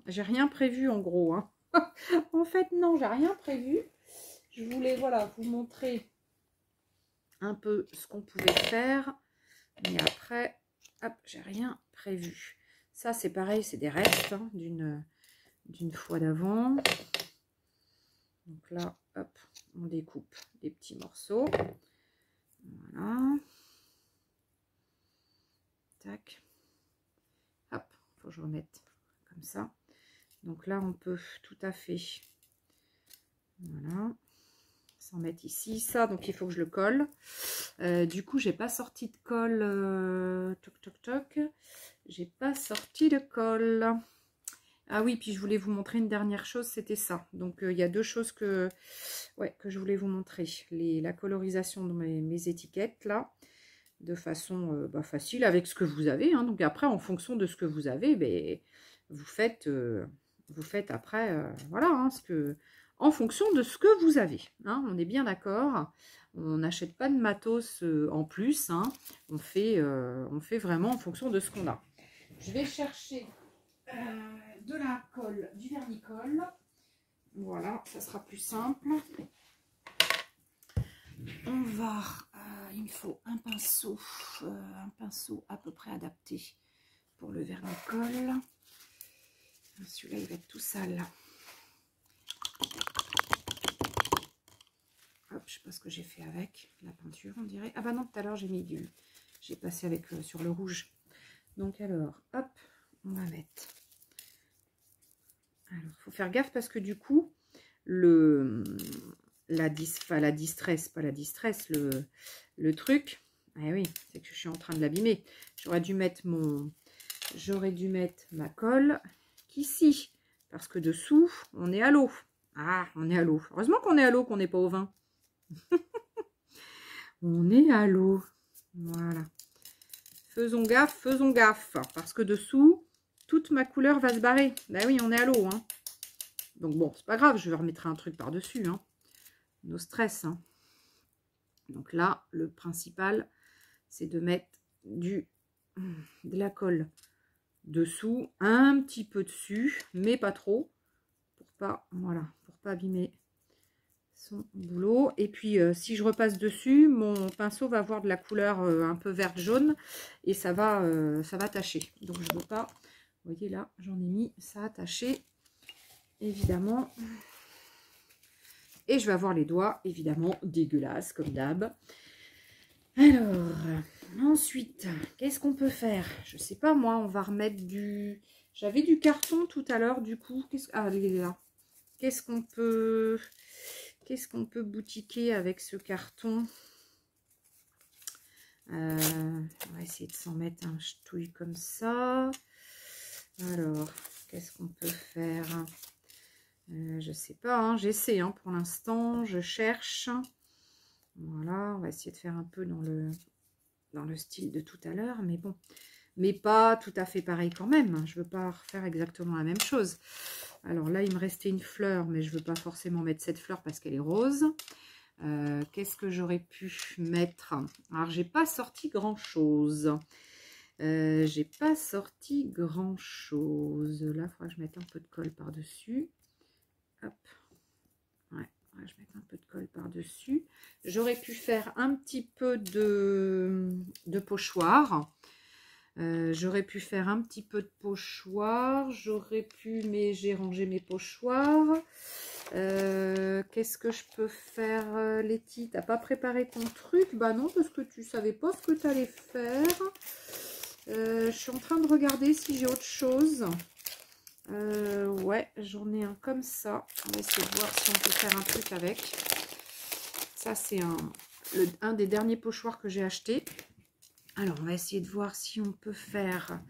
prévu en gros. Hein. En fait, non, j'ai rien prévu. Je voulais, voilà, vous montrer un peu ce qu'on pouvait faire. Mais après, hop, j'ai rien prévu. Ça, c'est pareil, c'est des restes hein, d'une fois d'avant. Donc là, hop, on découpe des petits morceaux. Voilà. Tac. Hop, faut que je remette comme ça. Donc là, on peut tout à fait Voilà. Sans mettre ici. Ça, donc il faut que je le colle. Du coup, j'ai pas sorti de colle. Toc, toc, toc. J'ai pas sorti de colle. Ah oui, puis je voulais vous montrer une dernière chose, c'était ça. Donc, il y a deux choses que je voulais vous montrer. La colorisation de mes étiquettes, là, de façon facile avec ce que vous avez. Hein. Donc, après, en fonction de ce que vous avez, ben, vous faites après, voilà, hein, en fonction de ce que vous avez. Hein, on est bien d'accord. On n'achète pas de matos en plus. Hein. On fait vraiment en fonction de ce qu'on a. Je vais chercher de la colle, du vernis-colle. Voilà, ça sera plus simple. On va, il me faut un pinceau à peu près adapté pour le vernis-colle. Celui-là, il va être tout sale. Hop, je sais pas ce que j'ai fait avec la peinture, on dirait. Ah bah non, tout à l'heure, j'ai passé avec sur le rouge. Donc alors, hop, on va mettre. Alors, il faut faire gaffe parce que du coup, la distress, le truc, ah oui, c'est que je suis en train de l'abîmer. J'aurais dû mettre ma colle qu'ici, parce que dessous, on est à l'eau. Ah, on est à l'eau. Heureusement qu'on est à l'eau, qu'on n'est pas au vin. On est à l'eau. Voilà. Faisons gaffe, parce que dessous, toute ma couleur va se barrer. Bah oui, on est à l'eau, hein. Donc bon, c'est pas grave, je vais remettre un truc par-dessus, hein. No stress, hein. Donc là, le principal, c'est de mettre de la colle dessous, un petit peu dessus, mais pas trop, pour pas abîmer son boulot. Et puis, si je repasse dessus, mon pinceau va avoir de la couleur un peu verte-jaune, et ça va tacher. Donc, je ne veux pas, vous voyez là, j'en ai mis, ça a taché, évidemment. Et je vais avoir les doigts, évidemment, dégueulasses, comme d'hab. Alors, ensuite, qu'est-ce qu'on peut faire? Je sais pas, moi, on va remettre du... J'avais du carton tout à l'heure, du coup. Ah, il est là. Qu'est-ce qu'on peut boutiquer avec ce carton? On va essayer de s'en mettre un ch'touille comme ça. Alors, qu'est-ce qu'on peut faire? Je sais pas, hein, j'essaie hein, pour l'instant, je cherche. Voilà, on va essayer de faire un peu dans le style de tout à l'heure, mais bon, mais pas tout à fait pareil quand même. Je veux pas refaire exactement la même chose. Alors là, il me restait une fleur, mais je veux pas forcément mettre cette fleur parce qu'elle est rose. Qu'est-ce que j'aurais pu mettre? Alors, j'ai pas sorti grand-chose. J'ai pas sorti grand-chose. Là, il faudra que je mette un peu de colle par-dessus. Hop. Ouais, je vais mettre un peu de colle par-dessus. J'aurais pu faire un petit peu de pochoir. J'aurais pu faire un petit peu de pochoir. J'aurais pu, mais j'ai rangé mes pochoirs. Qu'est-ce que je peux faire, Letty? T'as pas préparé ton truc? Bah non, parce que tu savais pas ce que tu allais faire. Je suis en train de regarder si j'ai autre chose. Ouais, j'en ai un comme ça. On va essayer de voir si on peut faire un truc avec. Ça, c'est un des derniers pochoirs que j'ai acheté. Alors, on va essayer de voir si on peut faire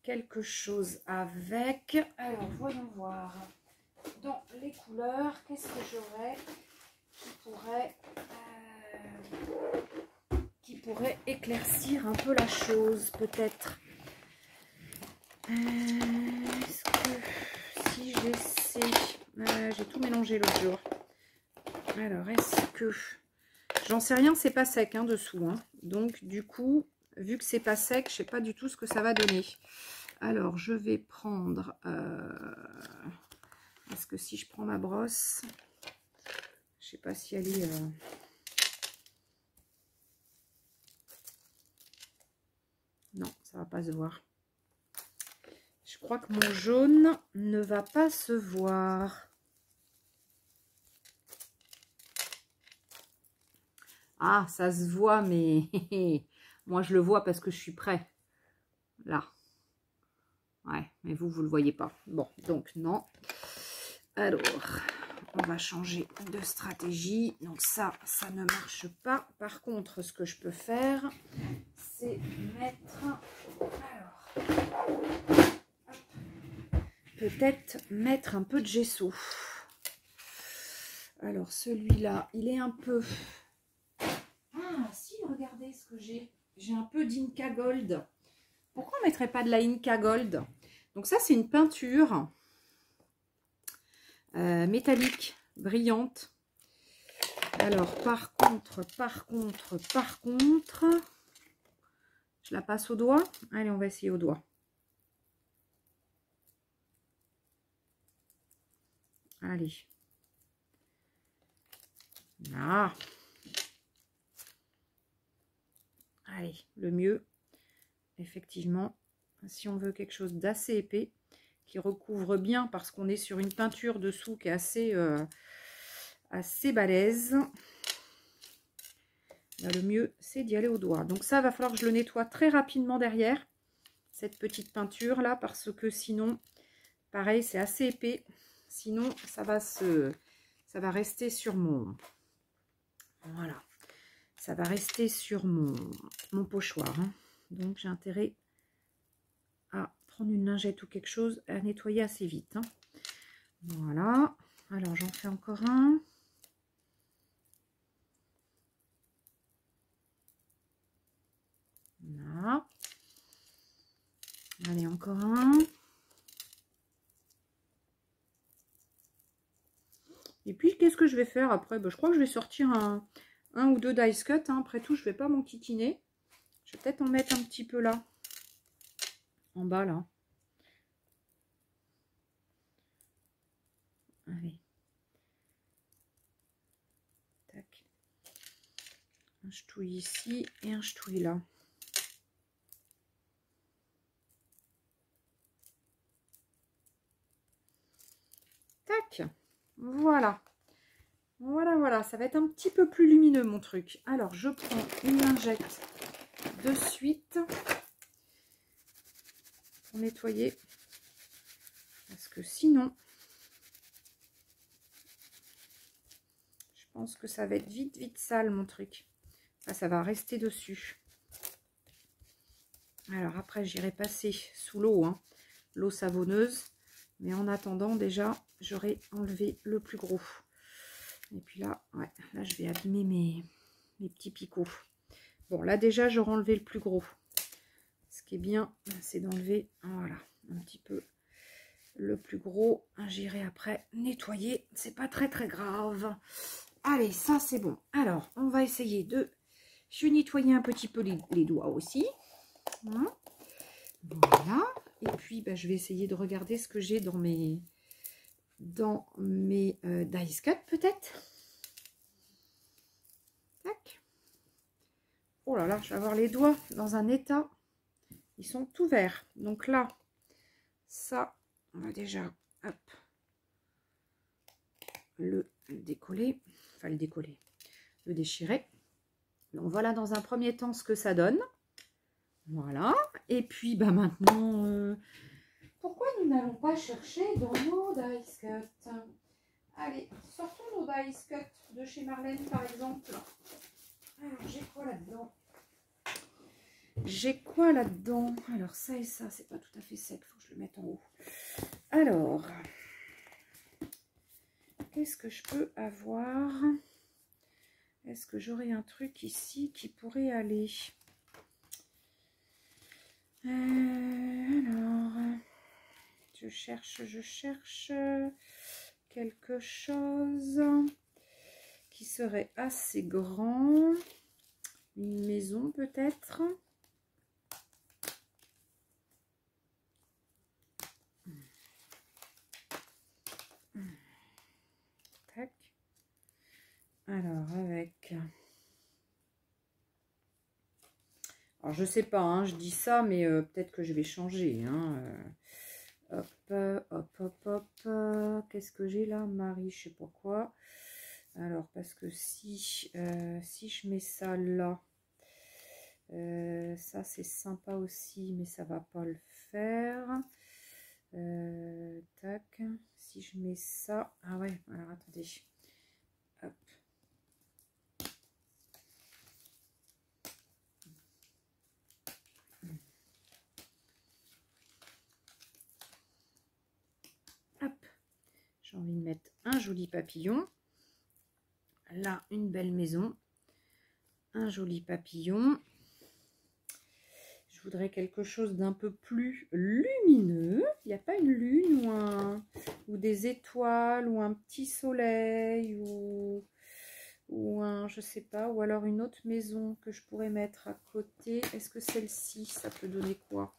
quelque chose avec. Alors, voyons voir. Dans les couleurs, qu'est-ce que j'aurais qui pourrait éclaircir un peu la chose, peut-être. Est-ce que si j'essaie... j'ai tout mélangé l'autre jour. Alors, est-ce que... J'en sais rien, c'est pas sec hein, dessous. Hein. Donc, du coup, vu que c'est pas sec, je sais pas du tout ce que ça va donner. Alors, je vais prendre... Est-ce que si je prends ma brosse... Je sais pas si elle est... Non, ça va pas se voir. Je crois que mon jaune ne va pas se voir. Ah, ça se voit, mais moi je le vois parce que je suis près. Là. Ouais, mais vous ne le voyez pas. Bon, donc non. Alors, on va changer de stratégie. Donc ça ne marche pas. Par contre, ce que je peux faire, c'est mettre... Alors, peut-être mettre un peu de gesso. Alors, celui-là, il est un peu... Ah, si, regardez ce que j'ai. J'ai un peu d'Inca Gold. Pourquoi on ne mettrait pas de la Inca Gold? Donc ça, c'est une peinture métallique, brillante. Alors, par contre, je la passe au doigt. Allez, on va essayer au doigt. Allez. Là. Allez, le mieux, effectivement, si on veut quelque chose d'assez épais, qui recouvre bien, parce qu'on est sur une peinture dessous qui est assez balèze, là, le mieux, c'est d'y aller au doigt. Donc ça, va falloir que je le nettoie très rapidement derrière, cette petite peinture-là, parce que sinon, pareil, c'est assez épais. Sinon, ça va rester sur mon... Voilà. Ça va rester sur mon pochoir. Hein. Donc, j'ai intérêt à prendre une lingette ou quelque chose, à nettoyer assez vite. Hein. Voilà. Alors, j'en fais encore un. Là. Allez, encore un. Et puis, qu'est-ce que je vais faire après? Je crois que je vais sortir un ou deux dice cut. Hein. Après tout, je ne vais pas m'enquiquiner. Je vais peut-être en mettre un petit peu là. En bas, là. Allez. Tac. Un ch'touille ici et un ch'touille là. Tac. Voilà. Voilà. Ça va être un petit peu plus lumineux, mon truc. Alors, je prends une lingette de suite pour nettoyer. Parce que sinon, je pense que ça va être vite sale, mon truc. Ça va rester dessus. Alors, après, j'irai passer sous l'eau, hein, l'eau savonneuse. Mais en attendant, déjà, j'aurai enlevé le plus gros. Et puis là, ouais, là, je vais abîmer mes petits picots. Bon, là, déjà, j'aurai enlevé le plus gros. Ce qui est bien, c'est d'enlever, voilà, un petit peu le plus gros. J'irai après nettoyer. C'est pas très grave. Allez, ça, c'est bon. Alors, on va essayer de... Je vais nettoyer un petit peu les doigts aussi. Hein. Voilà. Et puis, je vais essayer de regarder ce que j'ai dans mes dice cut, peut-être. Tac. Oh là là, je vais avoir les doigts dans un état. Ils sont tout verts. Donc là, ça, on va déjà, hop, le décoller. Enfin, le décoller. Le déchirer. Donc, voilà dans un premier temps ce que ça donne. Voilà. Et puis, maintenant... Pourquoi nous n'allons pas chercher dans nos dice cut? Allez, sortons nos dice cut de chez Marlène, par exemple. Alors, j'ai quoi là-dedans? J'ai quoi là-dedans? Alors, ça et ça, c'est pas tout à fait sec. Il faut que je le mette en haut. Alors, qu'est-ce que je peux avoir? Est-ce que j'aurais un truc ici qui pourrait aller? Alors... Je cherche quelque chose qui serait assez grand. Une maison peut-être. Tac. Alors avec... Alors je sais pas, hein, je dis ça, mais peut-être que je vais changer. Hein, hop. Qu'est-ce que j'ai là, Marie? Je sais pas quoi. Alors, parce que si je mets ça là, ça c'est sympa aussi, mais ça va pas le faire. Tac, si je mets ça, ah ouais, alors attendez, hop. Hop, j'ai envie de mettre un joli papillon, là une belle maison, un joli papillon. Je voudrais quelque chose d'un peu plus lumineux. Il n'y a pas une lune ou des étoiles ou un petit soleil ou un, je sais pas, ou alors une autre maison que je pourrais mettre à côté. Est-ce que celle-ci, ça peut donner quoi?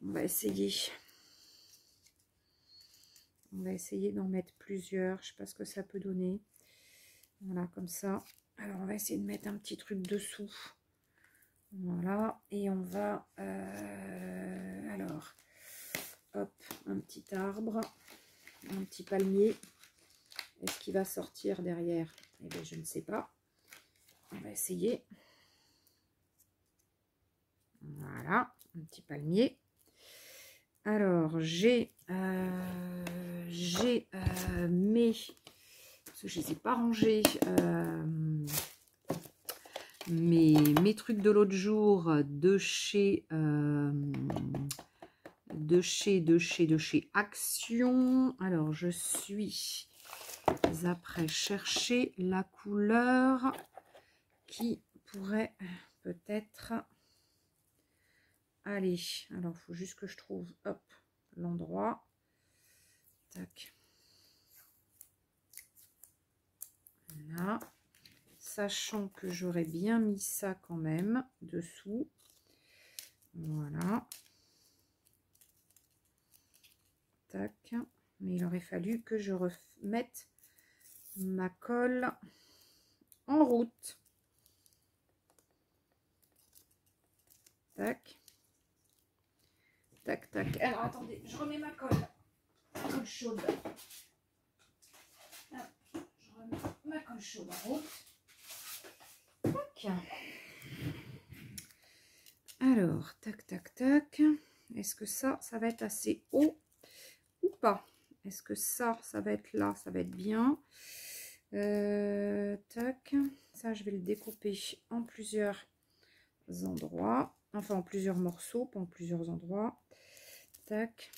On va essayer. On va essayer d'en mettre plusieurs. Je ne sais pas ce que ça peut donner. Voilà, comme ça. Alors, on va essayer de mettre un petit truc dessous. Voilà, et on va, alors, hop, un petit arbre, un petit palmier. Est-ce qu'il va sortir derrière? Eh bien, je ne sais pas. On va essayer. Voilà, un petit palmier. Alors, j'ai mes, parce que je ne les ai pas rangés, mes trucs de l'autre jour de chez Action. Alors je suis après chercher la couleur qui pourrait peut-être aller. Alors il faut juste que je trouve, hop, l'endroit. Tac. Là. Sachant que j'aurais bien mis ça quand même dessous. Voilà. Tac. Mais il aurait fallu que je remette ma colle en route. Tac. Tac, tac. Alors attendez, je remets ma colle. Colle chaude. Hop, je remets ma colle chaude en route. Alors, tac, tac, tac. Est-ce que ça va être assez haut ou pas? Est-ce que ça va être là? Ça va être bien. Tac. Ça, je vais le découper en plusieurs endroits. Enfin, en plusieurs morceaux, pas en plusieurs endroits. Tac.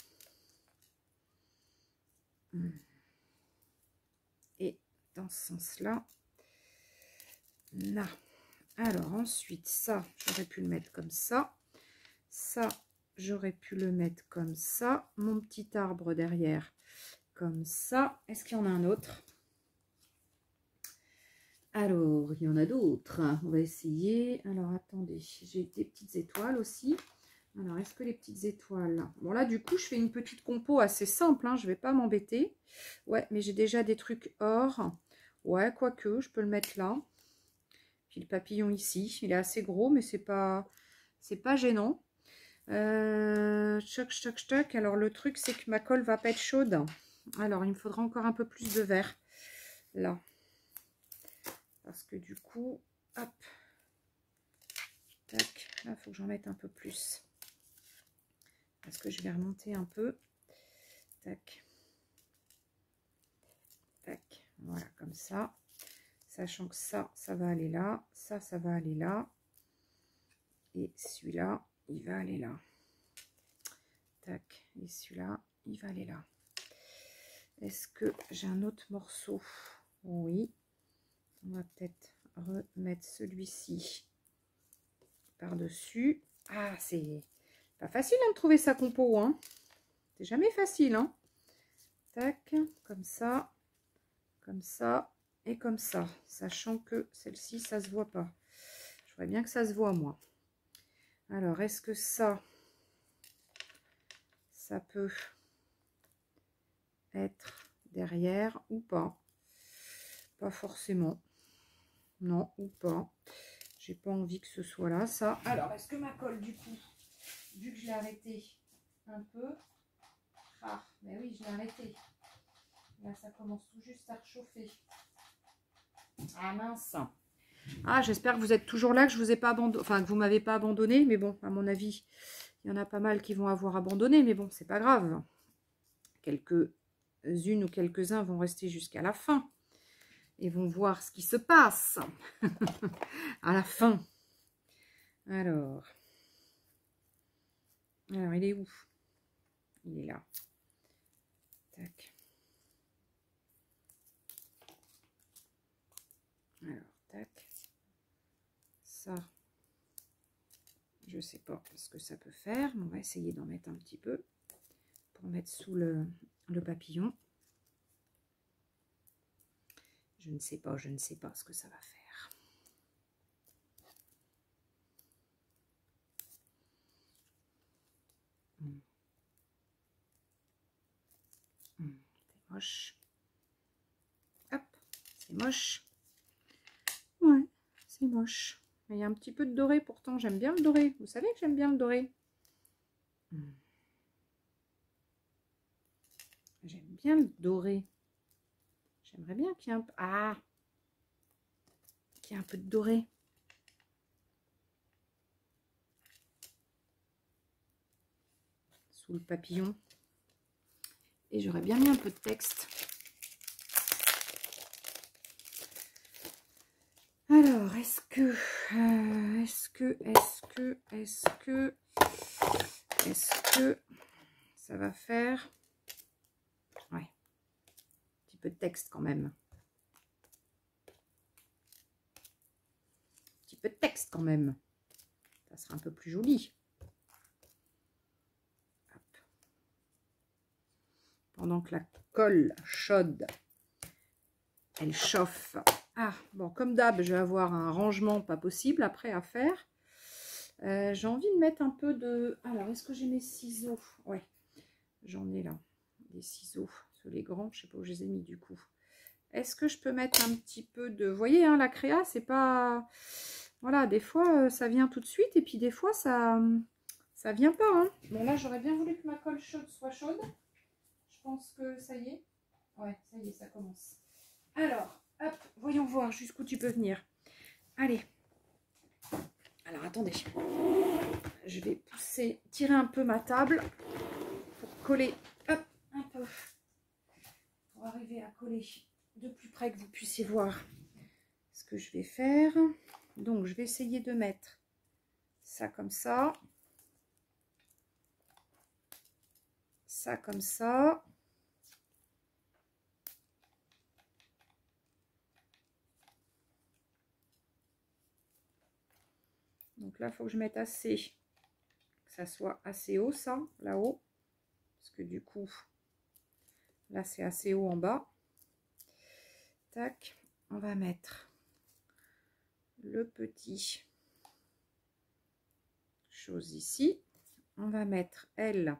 Et dans ce sens-là. Là. Alors ensuite, ça, j'aurais pu le mettre comme ça. Ça, j'aurais pu le mettre comme ça. Mon petit arbre derrière, comme ça. Est-ce qu'il y en a un autre? Alors, il y en a d'autres. On va essayer. Alors, attendez, j'ai des petites étoiles aussi. Alors, est-ce que les petites étoiles... Bon, là, du coup, je fais une petite compo assez simple. Hein, je ne vais pas m'embêter. Ouais, mais j'ai déjà des trucs or. Ouais, quoique, je peux le mettre là. Puis le papillon ici, il est assez gros, mais c'est pas gênant. Choc, choc, choc. Alors le truc, c'est que ma colle va pas être chaude. Alors il me faudra encore un peu plus de vert là, parce que du coup, hop, tac. Là, il faut que j'en mette un peu plus, parce que je vais remonter un peu. Tac, tac. Voilà, comme ça. Sachant que ça va aller là, ça va aller là, et celui-là, il va aller là. Tac, et celui-là, il va aller là. Est-ce que j'ai un autre morceau? Oui. On va peut-être remettre celui-ci par-dessus. Ah, c'est pas facile hein, de trouver sa compo, hein. C'est jamais facile, hein. Tac, comme ça et comme ça, sachant que celle-ci, ça se voit pas. Je voudrais bien que ça se voit, moi. Alors, est-ce que ça peut être derrière ou pas? Pas forcément. Non, ou pas. J'ai pas envie que ce soit là, ça. Alors, est-ce que ma colle, du coup, vu que je l'ai arrêté un peu... Ah, mais oui, je l'ai arrêté. Là, ça commence tout juste à réchauffer. Ah mince. Ah, j'espère que vous êtes toujours là, que je vous ai pas abandonné, enfin que vous m'avez pas abandonné, mais bon, à mon avis, il y en a pas mal qui vont avoir abandonné, mais bon, c'est pas grave. quelques-unes ou quelques-uns vont rester jusqu'à la fin et vont voir ce qui se passe à la fin. Alors, il est où? Il est là. Tac. Alors, tac. Ça, je sais pas ce que ça peut faire, mais on va essayer d'en mettre un petit peu pour mettre sous le papillon. Je ne sais pas ce que ça va faire. C'est moche. Hop, c'est moche. Ouais, c'est moche. Mais il y a un petit peu de doré, pourtant j'aime bien le doré. Vous savez que j'aime bien le doré. J'aime bien le doré. J'aimerais bien qu'il y ait un peu... Ah, qu'il y ait un peu de doré. Sous le papillon. Et j'aurais bien mis un peu de texte. Alors, est-ce que ça va faire... Ouais. Un petit peu de texte quand même. Un petit peu de texte quand même. Ça sera un peu plus joli. Hop. Pendant que la colle chaude, elle chauffe. Ah, bon, comme d'hab, je vais avoir un rangement pas possible après à faire. J'ai envie de mettre un peu de... Alors, est-ce que j'ai mes ciseaux? Ouais, j'en ai là, des ciseaux. Sur les grands, je sais pas où je les ai mis du coup. Est-ce que je peux mettre un petit peu de... Vous voyez, hein, la créa, c'est pas... Voilà, des fois, ça vient tout de suite et puis des fois, ça vient pas. Hein. Bon, là, j'aurais bien voulu que ma colle chaude soit chaude. Je pense que ça y est. Ouais, ça y est, ça commence. Alors, hop, voyons voir jusqu'où tu peux venir. Allez. Alors, attendez. Je vais pousser, tirer un peu ma table pour coller, hop, un peu. Pour arriver à coller de plus près que vous puissiez voir ce que je vais faire. Donc, je vais essayer de mettre ça comme ça. Ça comme ça. Donc là, il faut que je mette assez, que ça soit assez haut, ça, là-haut. Parce que du coup, là, c'est assez haut en bas. Tac, on va mettre le petit chose ici. On va mettre elle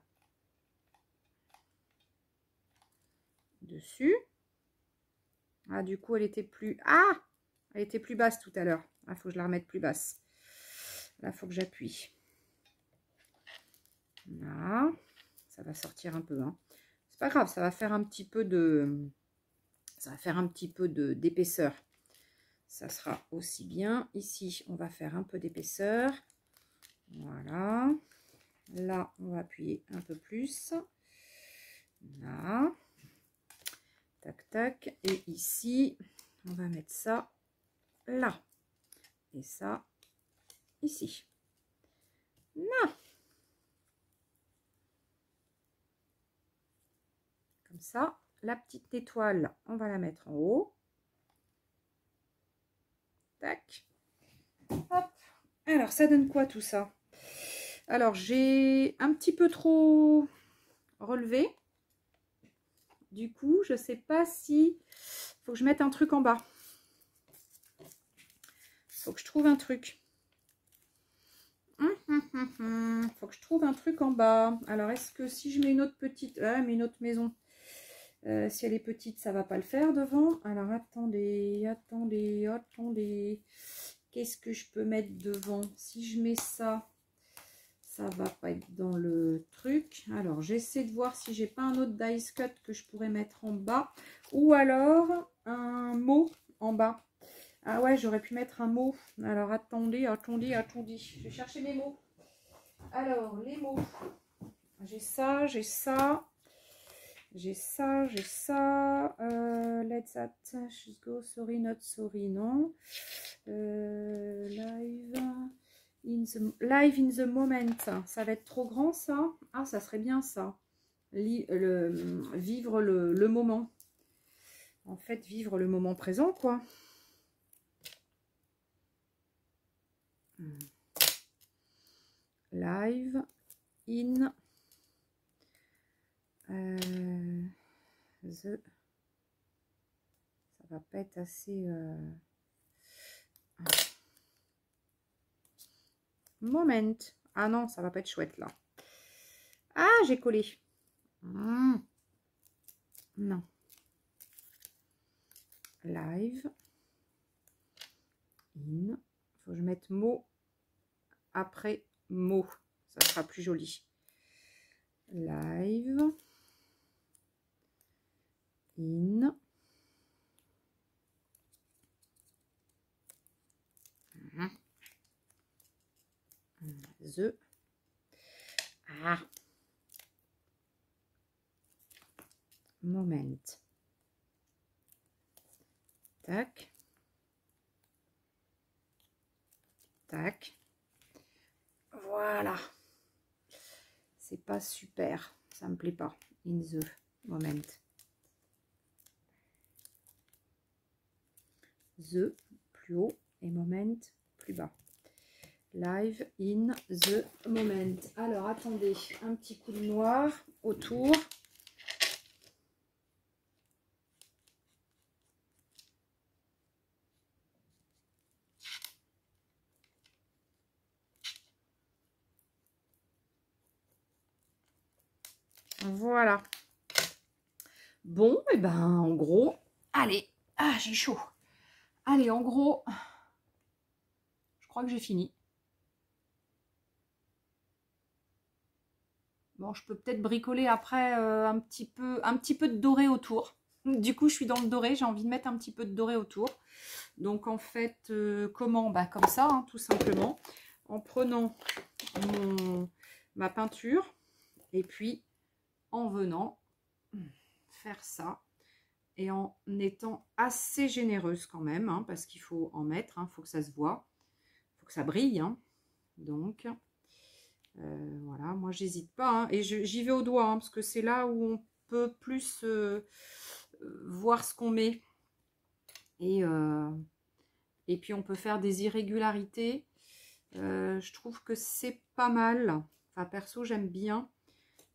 dessus. Ah, du coup, elle était plus... Ah! Elle était plus basse tout à l'heure. Il faut que je la remette plus basse. Là, il faut que j'appuie. Là. Ça va sortir un peu. Hein. C'est pas grave, ça va faire un petit peu de... Ça va faire un petit peu d'épaisseur. Ça sera aussi bien. Ici, on va faire un peu d'épaisseur. Voilà. Là, on va appuyer un peu plus. Là. Tac, tac. Et ici, on va mettre ça là. Et ça, ici. Là. Comme ça. La petite étoile, on va la mettre en haut. Tac. Hop. Alors, ça donne quoi tout ça? Alors, j'ai un petit peu trop relevé. Du coup, je sais pas si... Faut que je mette un truc en bas. Faut que je trouve un truc. Faut que je trouve un truc en bas. Alors, est-ce que si je mets une autre petite... Ah, mais une autre maison. Si elle est petite, ça va pas le faire devant. Alors, attendez. Qu'est-ce que je peux mettre devant? Si je mets ça, ça va pas être dans le truc. Alors, j'essaie de voir si j'ai pas un autre dice cut que je pourrais mettre en bas. Ou alors, un mot en bas. Ah ouais, j'aurais pu mettre un mot. Alors, attendez. Je vais chercher mes mots. Alors, les mots. J'ai ça, j'ai ça. J'ai ça, j'ai ça. Let's go, sorry, not sorry, non. Live in the moment. Ça va être trop grand, ça. Ah, ça serait bien, ça. Vivre le moment. En fait, vivre le moment présent, quoi. Live in ça va pas être assez moment. Ah non, ça va pas être chouette là. Ah, j'ai collé. Non. Live in. Faut que je mette mot après mot. Ça sera plus joli. Live in the moment. Tac. Tac. Voilà. C'est pas super. Ça me plaît pas. In the moment. The plus haut et moment plus bas. Live in the moment. Alors, attendez. Un petit coup de noir autour. Voilà. Bon, et ben en gros, allez. Ah, j'ai chaud. Allez, en gros, je crois que j'ai fini. Bon, je peux peut-être bricoler après un petit peu de doré autour. Du coup, je suis dans le doré, j'ai envie de mettre un petit peu de doré autour. Donc, en fait, comment? Bah, comme ça, hein, tout simplement. En prenant ma peinture et puis en venant faire ça. Et en étant assez généreuse quand même, hein, parce qu'il faut en mettre, il faut que ça se voit, il faut que ça brille. Hein. Donc, voilà, moi j'hésite pas. Hein, et j'y vais au doigt, hein, parce que c'est là où on peut plus voir ce qu'on met. Et puis on peut faire des irrégularités. Je trouve que c'est pas mal. Enfin, perso, j'aime bien.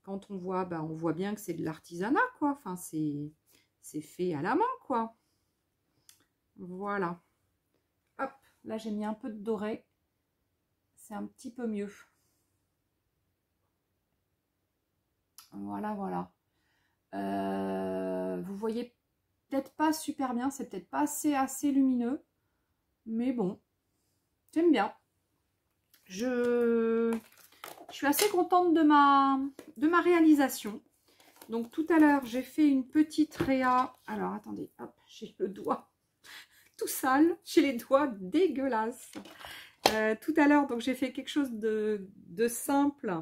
Quand on voit, on voit bien que c'est de l'artisanat, quoi. Enfin, c'est fait à la main, quoi. Voilà. Hop, là j'ai mis un peu de doré. C'est un petit peu mieux. Voilà, voilà. Vous voyez peut-être pas super bien, c'est peut-être pas assez lumineux. Mais bon, j'aime bien. Je suis assez contente de ma réalisation. Donc tout à l'heure, j'ai fait une petite réa. Alors attendez, hop, j'ai le doigt tout sale. J'ai les doigts dégueulasses. Tout à l'heure, donc j'ai fait quelque chose de simple.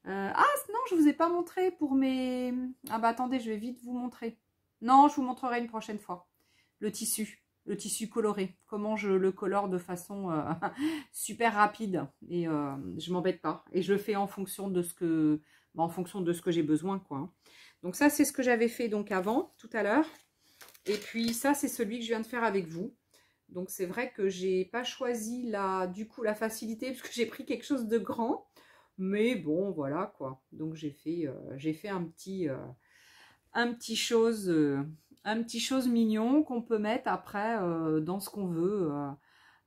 Ah non, je vous ai pas montré pour mes... Ah bah attendez, je vais vite vous montrer. Non, je vous montrerai une prochaine fois. Le tissu coloré. Comment je le colore de façon super rapide. Et je m'embête pas. Et je le fais en fonction de ce que... en fonction de ce que j'ai besoin, quoi. Donc ça, c'est ce que j'avais fait donc avant, tout à l'heure. Et puis ça, c'est celui que je viens de faire avec vous. Donc c'est vrai que j'ai pas choisi du coup la facilité parce que j'ai pris quelque chose de grand. Mais bon, voilà quoi. Donc j'ai fait un petit chose mignon qu'on peut mettre après dans ce qu'on veut.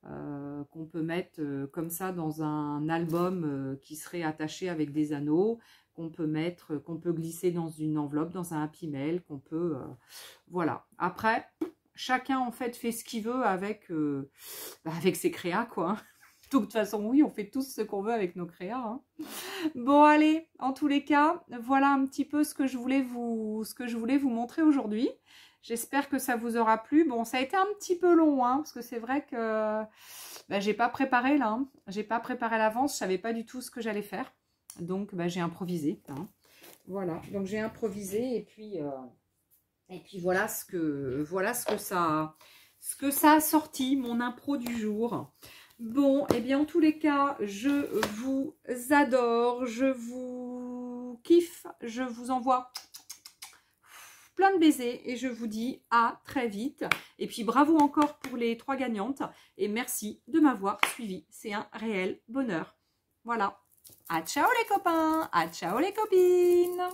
Qu'on peut mettre comme ça dans un album qui serait attaché avec des anneaux, qu'on peut glisser dans une enveloppe, dans un happy mail, qu'on peut... voilà. Après, chacun en fait fait ce qu'il veut avec ses créas, quoi. De toute façon, oui, on fait tous ce qu'on veut avec nos créas. Hein. Bon, allez, en tous les cas, voilà un petit peu ce que je voulais vous montrer aujourd'hui. J'espère que ça vous aura plu. Bon, ça a été un petit peu long, hein, parce que c'est vrai que j'ai pas préparé là. Hein. J'ai pas préparé à l'avance, je savais pas du tout ce que j'allais faire. Donc, j'ai improvisé. Hein. Voilà, donc j'ai improvisé et puis voilà ce que ça a sorti, mon impro du jour. Bon, et bien en tous les cas, je vous adore, je vous kiffe, je vous envoie plein de baisers et je vous dis à très vite. Et puis bravo encore pour les 3 gagnantes et merci de m'avoir suivi. C'est un réel bonheur. Voilà. À ciao les copains, à ciao les copines.